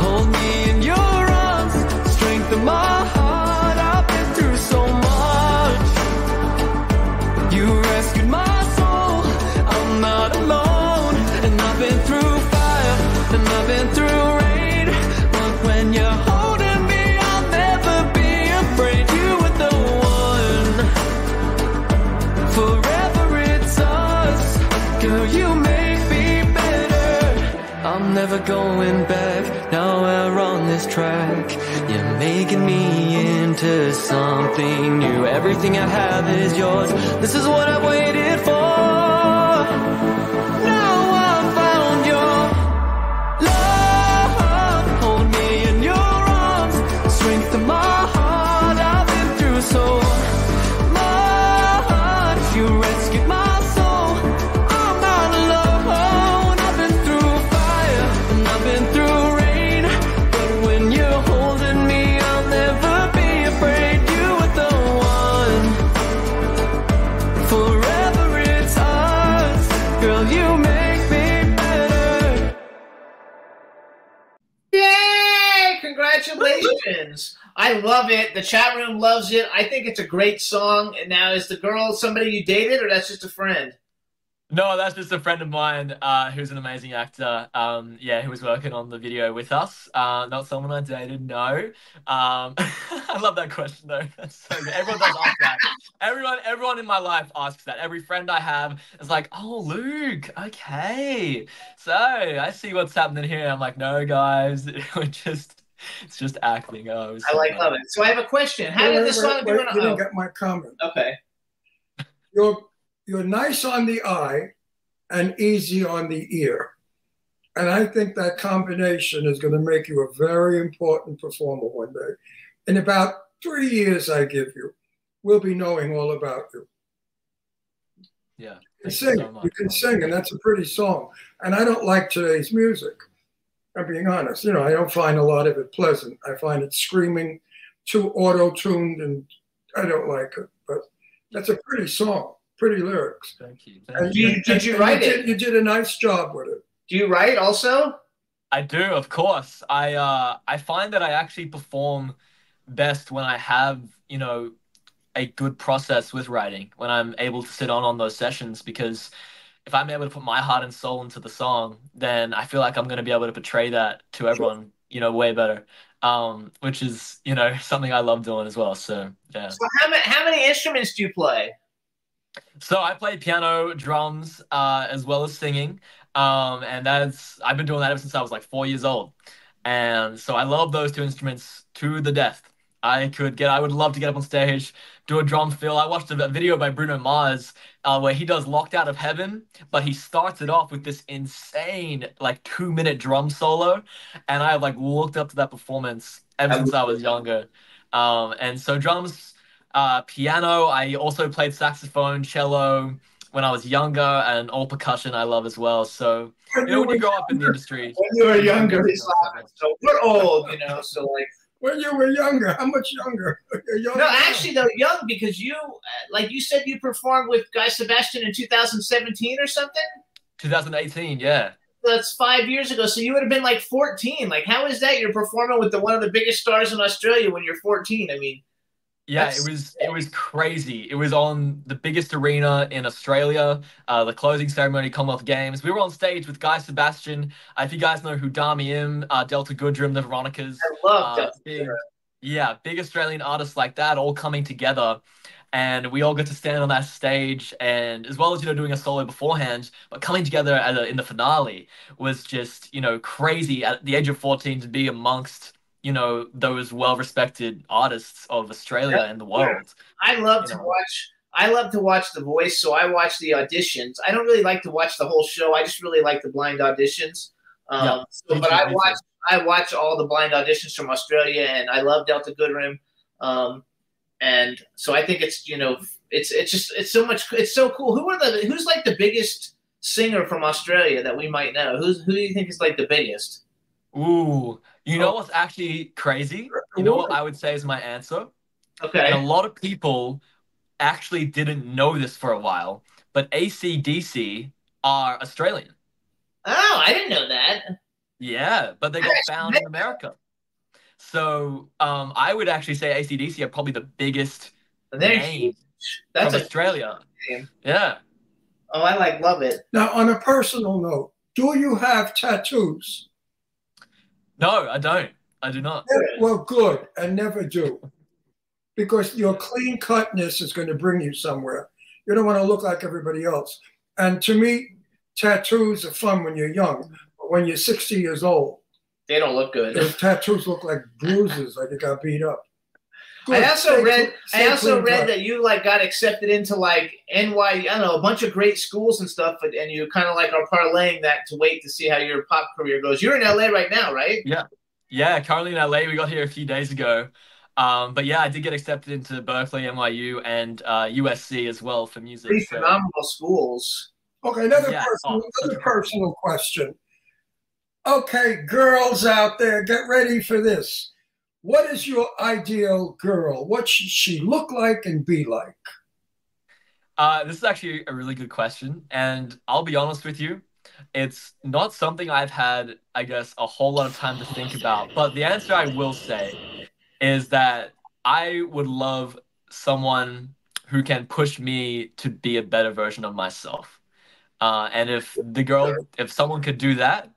Hold me in your arms, strengthen my heart. I've been through so much. You rescued my soul, I'm not alone. And I've been through fire, and I've been through rain. But when you're holding me, I'll never be afraid. You were the one. Forever it's us. Girl, you make me better. I'm never going back. Now we're on this track. You're making me into something new. Everything I have is yours. This is what I've waited for. Now I found your love. Hold me in your arms, strengthen my heart. I've been through so much. You rescued my soul. I'm not alone. I've been through fire and I've been through rain. But when you're holding me, I'll never be afraid. You are the one. Forever it's us. Girl, you make me better. Yay! Congratulations. I love it. The chat room loves it. I think it's a great song. And now, is the girl somebody you dated, or that's just a friend? No, that's just a friend of mine who's an amazing actor. Yeah, who was working on the video with us. Not someone I dated, no. I love that question though. That's so good. Everyone does ask that. Everyone in my life asks that. Every friend I have is like, "Oh, Luke, okay. So I see what's happening here." I'm like, "No, guys, it's just acting." Oh, it was I so love fun. it. So I have a question. How did this song do? You didn't get my comment. Okay. You're nice on the eye and easy on the ear. And I think that combination is going to make you a very important performer one day. In about 3 years, I give you, we'll be knowing all about you. Yeah. You can sing, you can sing, and that's a pretty song. And I don't like today's music. I'm being honest. You know, I don't find a lot of it pleasant. I find it screaming, too auto-tuned, and I don't like it. But that's a pretty song. Pretty lyrics. Thank you. Did you write it? You did a nice job with it. Do you write also? I do, of course. I find that I actually perform best when I have, you know, a good process with writing, when I'm able to sit on those sessions, because if I'm able to put my heart and soul into the song, then I feel like I'm going to be able to portray that to everyone, you know, way better. Which is, you know, something I love doing as well. So, yeah. So how many instruments do you play? So I play piano, drums, as well as singing. And I've been doing that ever since I was like 4 years old. And so I love those two instruments to the death. I would love to get up on stage, do a drum fill. I watched a video by Bruno Mars where he does Locked Out of Heaven, but he starts it off with this insane like 2-minute drum solo. And I like looked up to that performance ever since I was younger. And so drums, piano, I also played saxophone, cello when I was younger, and all percussion I love as well. So, you know, when you grow up in the industry. When you were younger, so we're old, you know, so like. When you were younger, how much younger? No, actually, though, young, because you, like you said, you performed with Guy Sebastian in 2017 or something? 2018, yeah. That's 5 years ago, so you would have been like 14. Like, how is that? You're performing with one of the biggest stars in Australia when you're 14. I mean, yeah, it was crazy. It was on the biggest arena in Australia, the closing ceremony, Commonwealth Games. We were on stage with Guy Sebastian. If you guys know who Dami Im, Delta Goodrem, the Veronicas. I love Delta Goodrem. Yeah, big Australian artists like that all coming together. And we all get to stand on that stage, and as well as, you know, doing a solo beforehand, but coming together in the finale was just, you know, crazy at the age of 14 to be amongst, you know, those well-respected artists of Australia and the world. I love to watch The Voice, so I watch the auditions. I don't really like to watch the whole show. I just really like the blind auditions. But I watch all the blind auditions from Australia, and I love Delta Goodrem. And so I think it's, it's so cool. Who's like the biggest singer from Australia that we might know? Who do you think is like the biggest? Ooh, what's actually crazy? You know what I would say is my answer? Okay. And a lot of people actually didn't know this for a while, but AC/DC are Australian. Oh, I didn't know that. Yeah, but they got found in America. So I would actually say AC/DC are probably the biggest name from Australia. Name. Yeah. Oh, I love it. Now, on a personal note, do you have tattoos? No, I don't. I do not. Well, good, and never do. Because your clean cutness is going to bring you somewhere. You don't want to look like everybody else. And to me, tattoos are fun when you're young. But when you're 60 years old, they don't look good. Those tattoos look like bruises, like you got beat up. Good. I also read that you got accepted into NY, a bunch of great schools and stuff, and you kind of are parlaying that to wait to see how your pop career goes. You're in LA right now, right? Yeah, currently in LA. We got here a few days ago. But yeah, I did get accepted into Berkeley, NYU, and USC as well for music. Pretty phenomenal schools. Okay, another personal question. Okay, girls out there, get ready for this. What is your ideal girl? What should she look like and be like? This is actually a really good question, and I'll be honest with you. It's not something I've had, I guess, a whole lot of time to think about. But the answer I will say is that I would love someone who can push me to be a better version of myself. And if someone could do that,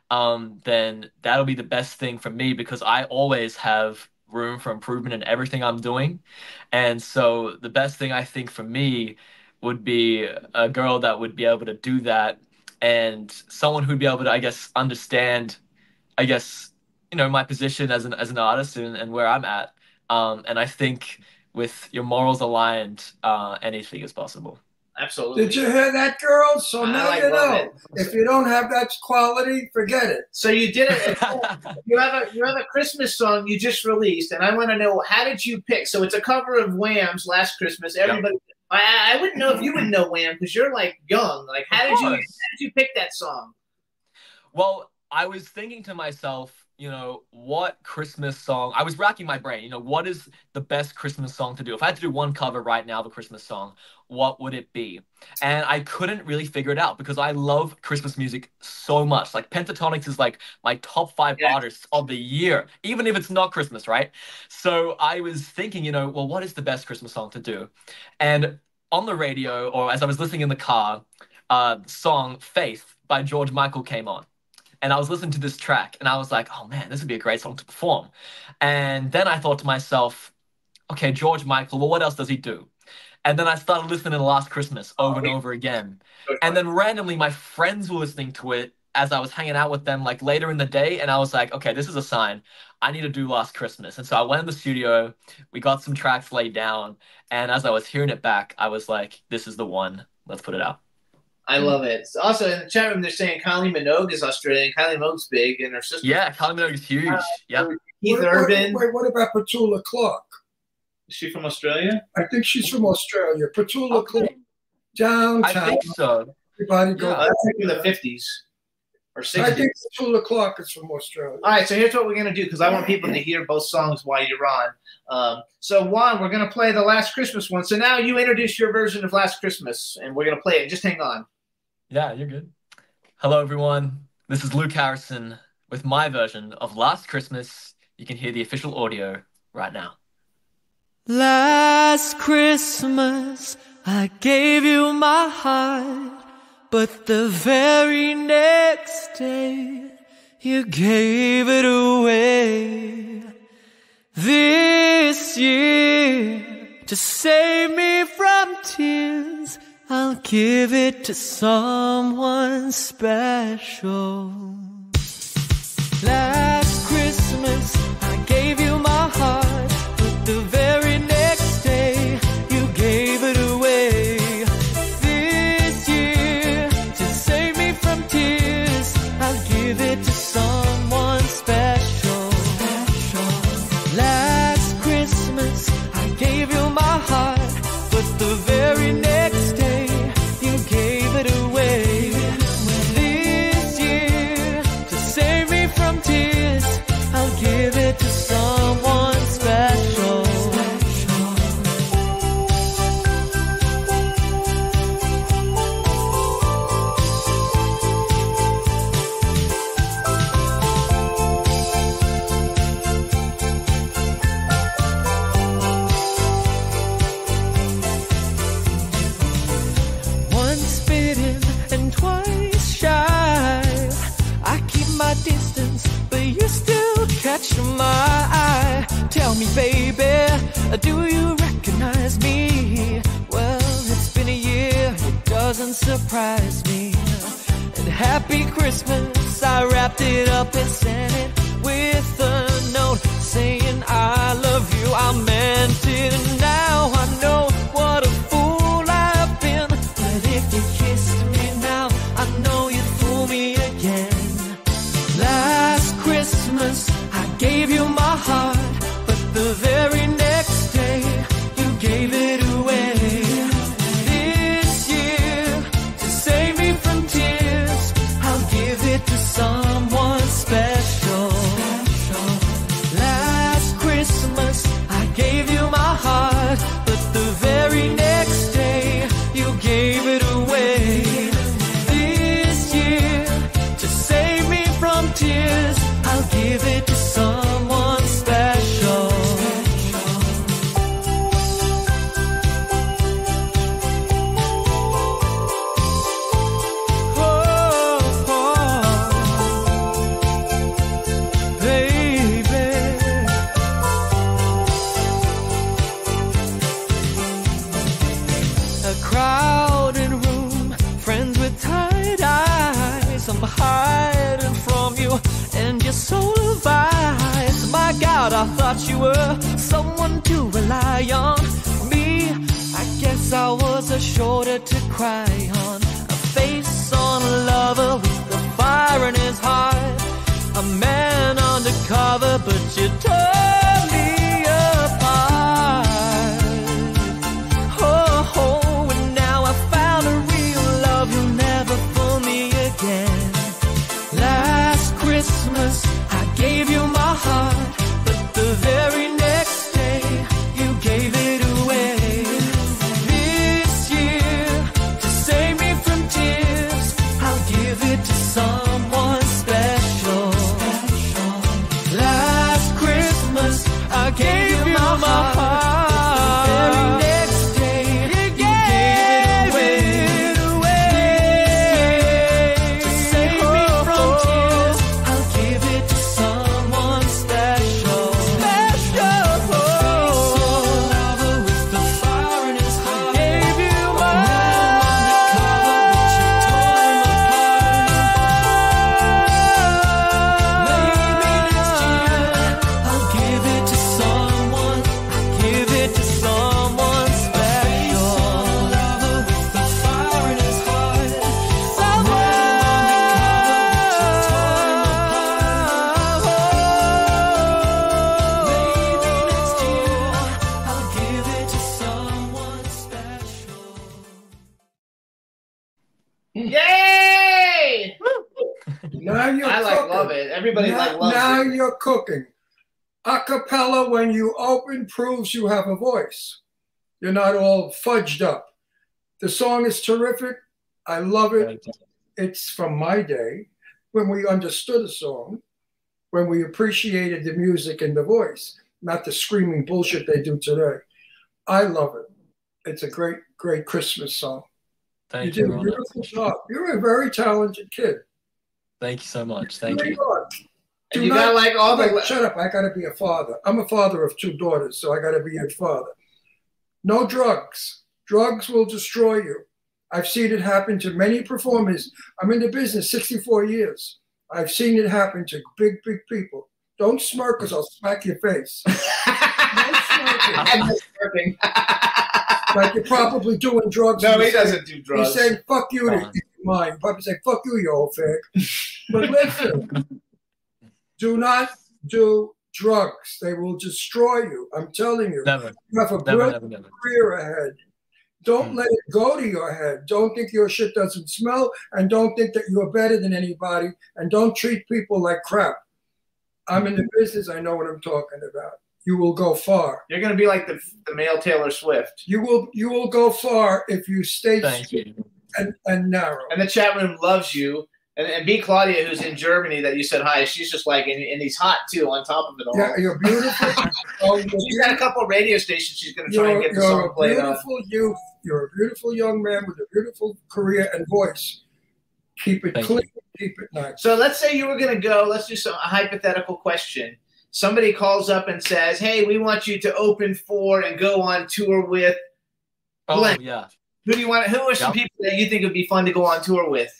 then that'll be the best thing for me, because I always have room for improvement in everything I'm doing. And so the best thing I think for me would be a girl that would be able to do that, and someone who'd be able to, I guess, understand, my position as an artist and where I'm at. And I think with your morals aligned, anything is possible. Absolutely. Did you hear that, girls? So now you know. If you don't have that quality, forget it. So you did it. you have a Christmas song you just released, and I want to know, how did you pick? So it's a cover of Wham's Last Christmas. Everybody, I wouldn't know if you would know Wham, because you're young. How did you pick that song? Well, I was thinking to myself, what Christmas song? I was racking my brain. What is the best Christmas song to do? If I had to do one cover right now of a Christmas song, what would it be? And I couldn't really figure it out, because I love Christmas music so much. Pentatonix is my top 5 artists of the year, even if it's not Christmas, right? So I was thinking, well, what is the best Christmas song to do? And on the radio, or as I was listening in the car, song Faith by George Michael came on. And I was listening to this track, and I was like, oh, man, this would be a great song to perform. And then I thought to myself, okay, George Michael, well, what else does he do? And then I started listening to Last Christmas over and over again. And then randomly, my friends were listening to it as I was hanging out with them later in the day. And I was like, okay, this is a sign. I need to do Last Christmas. And so I went in the studio. We got some tracks laid down. And as I was hearing it back, I was like, this is the one. Let's put it out. I love it. Also, in the chat room, they're saying Kylie Minogue is Australian. Kylie Minogue's big, and her sister. Yeah, Kylie Minogue is huge. Yeah. Keith Urban. What about Petula Clark? Is she from Australia? I think she's from Australia. Petula Clark, downtown. I think so. Everybody go. I think in the 50s or 60s. I think Petula Clark is from Australia. All right, so here's what we're going to do, because I want people to hear both songs while you're on. So, Juan, we're going to play the Last Christmas one. So now you introduce your version of Last Christmas, and we're going to play it. Just hang on. Yeah, you're good. Hello, everyone. This is Luke Harrison with my version of Last Christmas. You can hear the official audio right now. Last Christmas, I gave you my heart, but the very next day, you gave it away. This year, to save me from tears, I'll give it to someone special. Last Christmas, I gave you my heart, but the very next day, you gave it away. This year, to save me from tears, I'll give give it to someone special. Last Christmas, I gave you my heart, but the very next day, you gave it away. This year, to save me from tears, I'll give it to someone special. Once bitten and twice shy, I keep my distance, but you still catch my eye. Tell me, baby, do you recognize me? Well, it's been a year, it doesn't surprise me. And happy Christmas, I wrapped it up and sent it with a note saying I love you. I meant it, and now I know what a fool I've been. But if you kissed me now, I know you'd fool me again. Last Christmas, I gave you my heart, but the very next day, you gave it away. This year, to save me from tears, I'll give it to someone special. Last Christmas, I gave you my heart, but the very next day, you gave it away. This year, to save me from tears, I'll give it to someone special. Baby, a crowded room, friends with tight eyes. I'm hiding from you, and you're so devised. My God, I thought you were someone to rely on. Me, I guess I was a shoulder to cry on, a face on a lover with the fire in his heart, a man undercover, but you tore me apart. Oh, and now I found a real love, you'll never fool me again. Last Christmas, I gave you my heart, but the very next day, you gave it away. This year, to save me from tears, I'll give it to someone special. Last Christmas, I gave you my heart, but the very next day, you gave it away. To save me from tears, I'll give it to someone special. Lover with the fire in his heart, gave you my maybe next year, I'll give it to someone. I'll give it to someone special. Lover with the fire in his heart, maybe next year, I'll give it to someone special. Yay! Now you're I cooking. love it. Everybody Now, loves now it. you're cooking. Acapella, when you open, proves you have a voice. You're not all fudged up. The song is terrific. I love it. It's from my day when we understood a song, when we appreciated the music and the voice, not the screaming bullshit they do today. I love it. It's a great, great Christmas song. Thank You you, did a Ron. beautiful job. You're a very talented kid. Thank you so much. Thank Really you. good. And Do you not- got like all the. Wait, shut up. I got to be a father. I'm a father of 2 daughters, so I got to be a father. No drugs. Drugs will destroy you. I've seen it happen to many performers. I'm in the business 64 years. I've seen it happen to big, big people. Don't smirk because I'll smack your face. No smirking. I'm not smirking. Like you're probably doing drugs. No, he doesn't do drugs. He's saying, fuck you. mind. Probably say, fuck you, you old fag. But listen, do not do drugs. They will destroy you. I'm telling you. Never. You have a brilliant career ahead. Don't let it go to your head. Don't think your shit doesn't smell, and don't think that you're better than anybody, and don't treat people like crap. I'm in the business. I know what I'm talking about. You will go far. You're going to be like the male Taylor Swift. You will go far if you stay and narrow. And the chat room loves you. And B. Claudia, who's in Germany, that you said hi, she's just like, and he's hot too on top of it all. Yeah, you're beautiful. She's got a couple of radio stations she's going to try and get the song played on. You're a beautiful young man with a beautiful career and voice. Keep it clean, keep it nice. So let's say you were going to go, let's do a hypothetical question. Somebody calls up and says, hey, we want you to open for and go on tour with Glenn. Yeah. Who are some people that you think would be fun to go on tour with?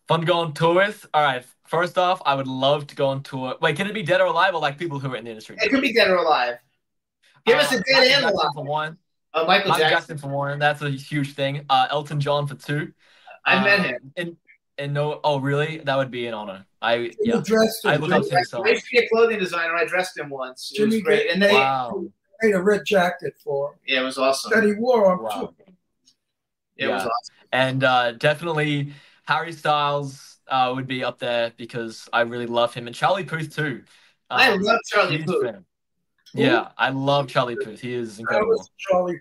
Fun to go on tour with? All right. First off, I would love to go on tour. Wait, can it be dead or alive or like people who are in the industry? It could be dead or alive. Give us a dead and alive. For one. Michael Jackson for one. That's a huge thing. Elton John for two. I met him. And no, oh really? That would be an honor. I look up to him so much. I used to be a clothing designer. I dressed him once. It was great. And they made a red jacket for him. Yeah, it was awesome. That he wore on tour. It was awesome. And definitely Harry Styles would be up there because I really love him. And Charlie Puth too. I love Charlie Puth. Yeah, I love Charlie Puth. He is incredible. That was Charlie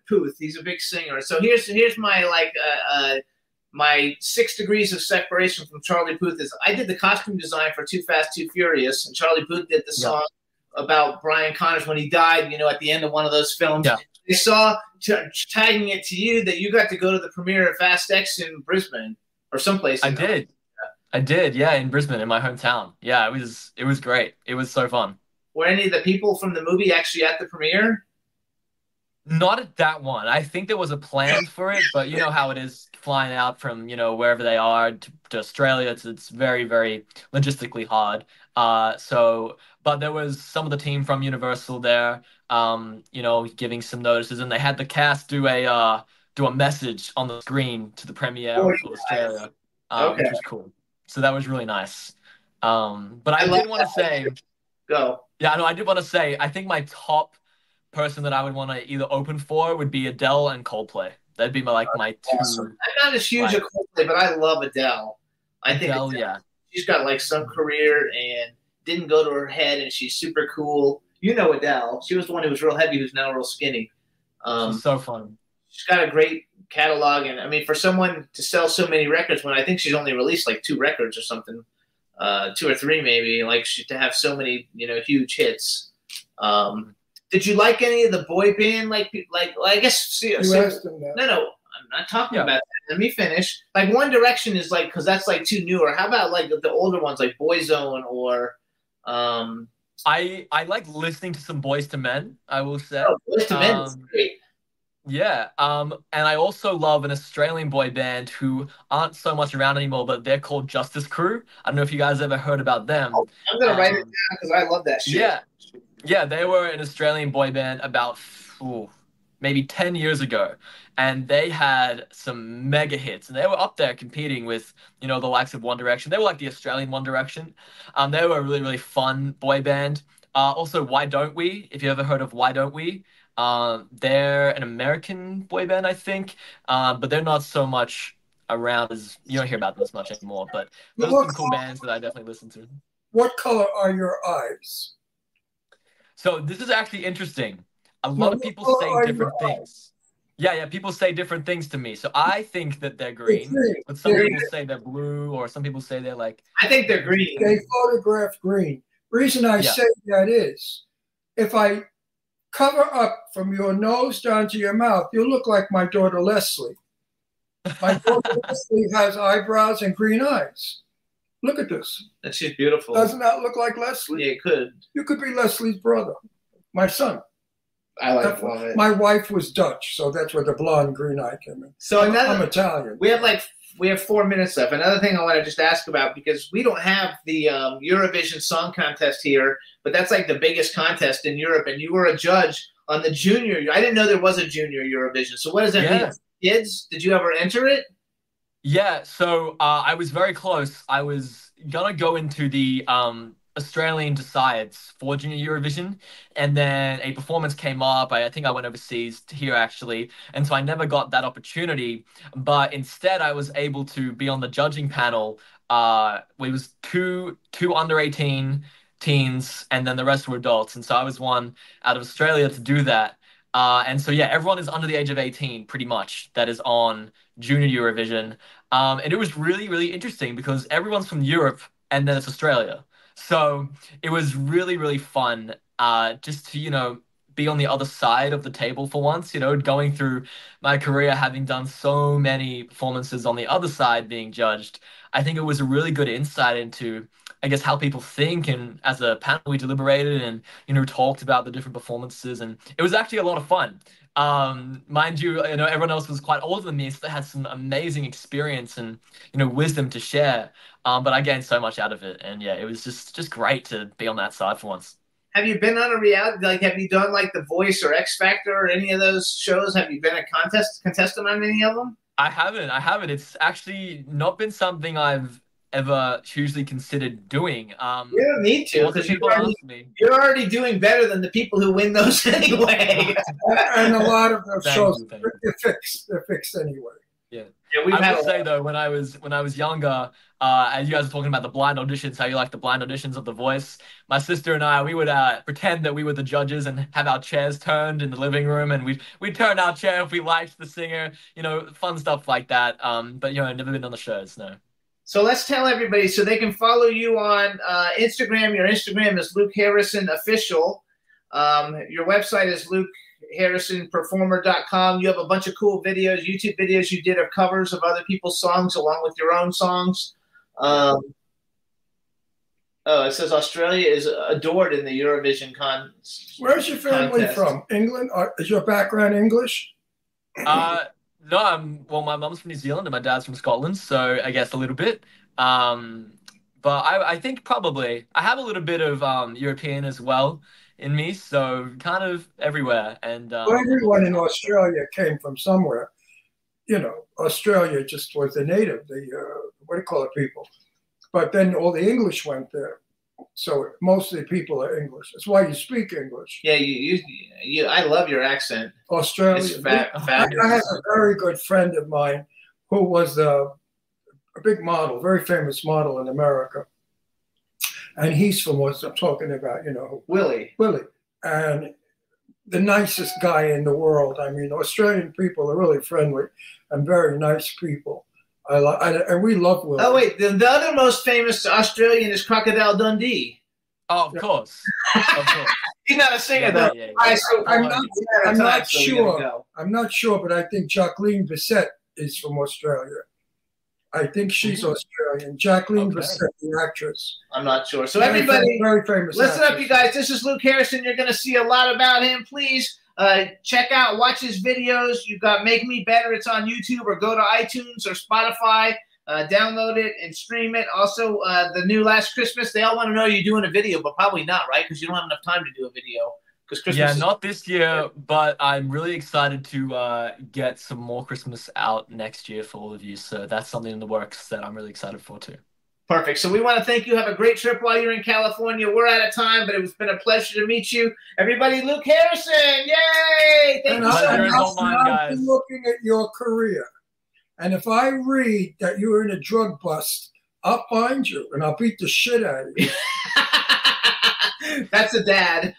Puth. He's a big singer. So here's my my 6 degrees of separation from Charlie Puth is I did the costume design for Too Fast, Too Furious, and Charlie Puth did the song about Brian Connors when he died, at the end of one of those films. Yeah. I saw, tagging it to you, that you got to go to the premiere of Fast X in Brisbane or someplace. I did, yeah, in Brisbane, in my hometown. Yeah, it was great. It was so fun. Were any of the people from the movie actually at the premiere? Not at that one. I think there was a plan for it, but you know how it is flying out from, wherever they are to Australia. It's very, very logistically hard. But there was some of the team from Universal there, giving some notices, and they had the cast do a message on the screen to the premiere of Australia, which was cool. So that was really nice. But I did want to say, go. Yeah, no, I did want to say, I think my top person that I would want to either open for would be Adele and Coldplay. That'd be my two. Awesome. I'm not as huge a Coldplay, but I love Adele. I think Adele, she's got some career and didn't go to her head, and she's super cool. You know Adele. She was the one who was real heavy, who's now real skinny. She's so fun. She's got a great catalog, and I mean, for someone to sell so many records, when I think she's only released 2 records or something, 2 or 3 maybe, to have so many huge hits. Did you like any of the boy band? I guess. You asked them that. No, I'm not talking about that. Let me finish. One Direction is because that's too newer. How about the older ones like Boyzone or? I like listening to some Boyz II Men. I will say. Oh, Boyz II Men is great. Yeah. And I also love an Australian boy band who aren't so much around anymore, but they're called Justice Crew. I don't know if you guys ever heard about them. Oh, I'm gonna write it down because I love that shit. Yeah. Yeah, they were an Australian boy band about maybe 10 years ago, and they had some mega hits, and they were up there competing with, the likes of One Direction. They were like the Australian One Direction. They were a really, really fun boy band. Also, Why Don't We? If you ever heard of Why Don't We? They're an American boy band, I think, but they're not so much around as you don't hear about them as much anymore. But those are some cool bands that I definitely listen to. What color are your eyes? So this is actually interesting. A lot of people say different things. Yeah, people say different things to me. So I think that they're green, but some people say they're blue, or some people say they're I think they're green. They photograph green. Reason I say that is, if I cover up from your nose down to your mouth, you look like my daughter Leslie. My daughter Leslie has eyebrows and green eyes. Look at this. That's just beautiful. Doesn't that look like Leslie? Yeah, it could. You could be Leslie's brother, my son. I love it. My wife was Dutch, so that's where the blonde green eye came in. So I'm Italian. We have 4 minutes left. Another thing I want to just ask about, because we don't have the Eurovision Song Contest here, but that's the biggest contest in Europe, and you were a judge on the junior. I didn't know there was a junior Eurovision. So what does that mean? Kids, did you ever enter it? Yeah, so I was very close. I was gonna go into the Australian decides for Junior Eurovision, and then a performance came up. I think I went overseas to here actually, and so I never got that opportunity. But instead, I was able to be on the judging panel. It was two under 18 teens, and then the rest were adults, and so I was one out of Australia to do that. And so yeah, everyone is under the age of 18, pretty much, that is on Junior Eurovision. And it was really, really interesting because everyone's from Europe and then it's Australia. So it was really, really fun just to, be on the other side of the table for once, going through my career, having done so many performances on the other side being judged. I think it was a really good insight into, I guess, how people think. And as a panel, we deliberated and, talked about the different performances. And it was actually a lot of fun. Mind you, everyone else was quite older than me, so they had some amazing experience and, wisdom to share. But I gained so much out of it. And yeah, it was just great to be on that side for once. Have you been on a reality, have you done The Voice or X Factor or any of those shows? Have you been a contestant on any of them? I haven't. It's actually not been something I've ever hugely considered doing. You don't need to, because you're already doing better than the people who win those anyway. And a lot of those shows, they're fixed anyway. Yeah. I would say though, when I was younger, as you guys were talking about the blind auditions, how you like the blind auditions of The Voice, my sister and I, we would pretend that we were the judges and have our chairs turned in the living room, and we'd turn our chair if we liked the singer, fun stuff like that. But never been on the shows, no. So let's tell everybody so they can follow you on Instagram. Your Instagram is Luke Harrison Official. Your website is LukeHarrisonPerformer.com. You have a bunch of cool videos, YouTube videos you did of covers of other people's songs along with your own songs. It says Australia is adored in the Eurovision Where's your family from? England? Is your background English? No, my mum's from New Zealand and my dad's from Scotland, so I guess a little bit. But I think probably I have a little bit of European as well in me, so kind of everywhere. And everyone in Australia came from somewhere. Australia just was the native, people. But then all the English went there. So most of the people are English. That's why you speak English. Yeah, I love your accent. Australian. I have a very good friend of mine who was a big model, very famous model in America. And he's from what I'm talking about, Willie. And the nicest guy in the world. I mean, Australian people are really friendly and very nice people. And we love Willie. Oh, wait. The other most famous Australian is Crocodile Dundee. Oh, of course. He's not a singer, though. Yeah. I'm not sure. I'm not sure, but I think Jacqueline Bisset is from Australia. I think she's Australian. Jacqueline Bisset, the actress. I'm not sure. So everybody, very famous. Listen up, you guys. This is Luke Harrison. You're going to see a lot about him. Please watch his videos. You've got Make Me Better. It's on YouTube, or go to iTunes or Spotify. Download it and stream it. Also, the new Last Christmas. They all want to know you're doing a video, but probably not, right? Because you don't have enough time to do a video. Yeah, not this year, but I'm really excited to get some more Christmas out next year for all of you. So that's something in the works that I'm really excited for too. Perfect. So we want to thank you. Have a great trip while you're in California. We're out of time, but it's been a pleasure to meet you. Everybody, Luke Harrison. Yay! Thank you so much. I've been looking at your career. And if I read that you were in a drug bust, I'll find you and I'll beat the shit out of you. That's a dad.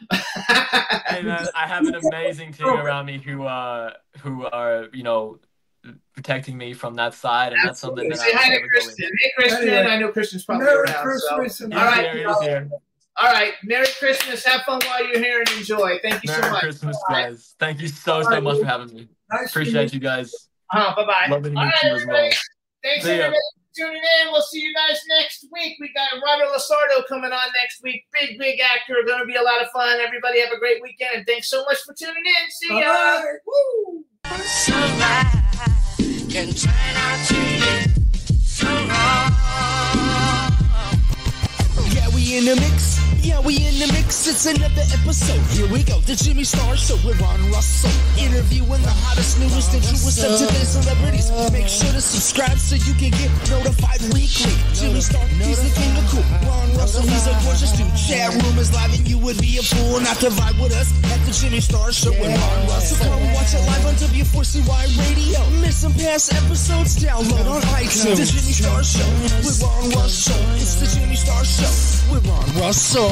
Hey man, I have an amazing team around me who are protecting me from that side, and that's something that say hi to Christian. Hey Christian, anyway, I know Christian's probably around. Christmas. All right, Merry Christmas. Have fun while you're here and enjoy. Thank you so much. Merry Christmas, guys. Thank you so much for having me. Appreciate you guys. Bye-bye. Love to meet you as well. Thanks everybody for tuning in. We'll see you guys next week. We got Robert Lasardo coming on next week. Big actor. Going to be a lot of fun. Everybody have a great weekend, and thanks so much for tuning in. See ya. Woo. Can turn out to be so wrong. Yeah, we in the mix. Yeah, we in the mix, it's another episode. Here we go, the Jimmy Star Show with Ron Russell. Interviewing the hottest, newest, and truest up to date celebrities. Make sure to subscribe so you can get notified weekly. Jimmy Star, he's the king of cool. Ron Russell, he's a gorgeous dude. Chat room is live and you would be a fool not to vibe with us at the Jimmy Star Show with Ron Russell. So come watch it live on W4CY Radio. Miss some past episodes, download on iTunes. The Jimmy Star Show with Ron Russell. It's the Jimmy Star Show with Ron Russell.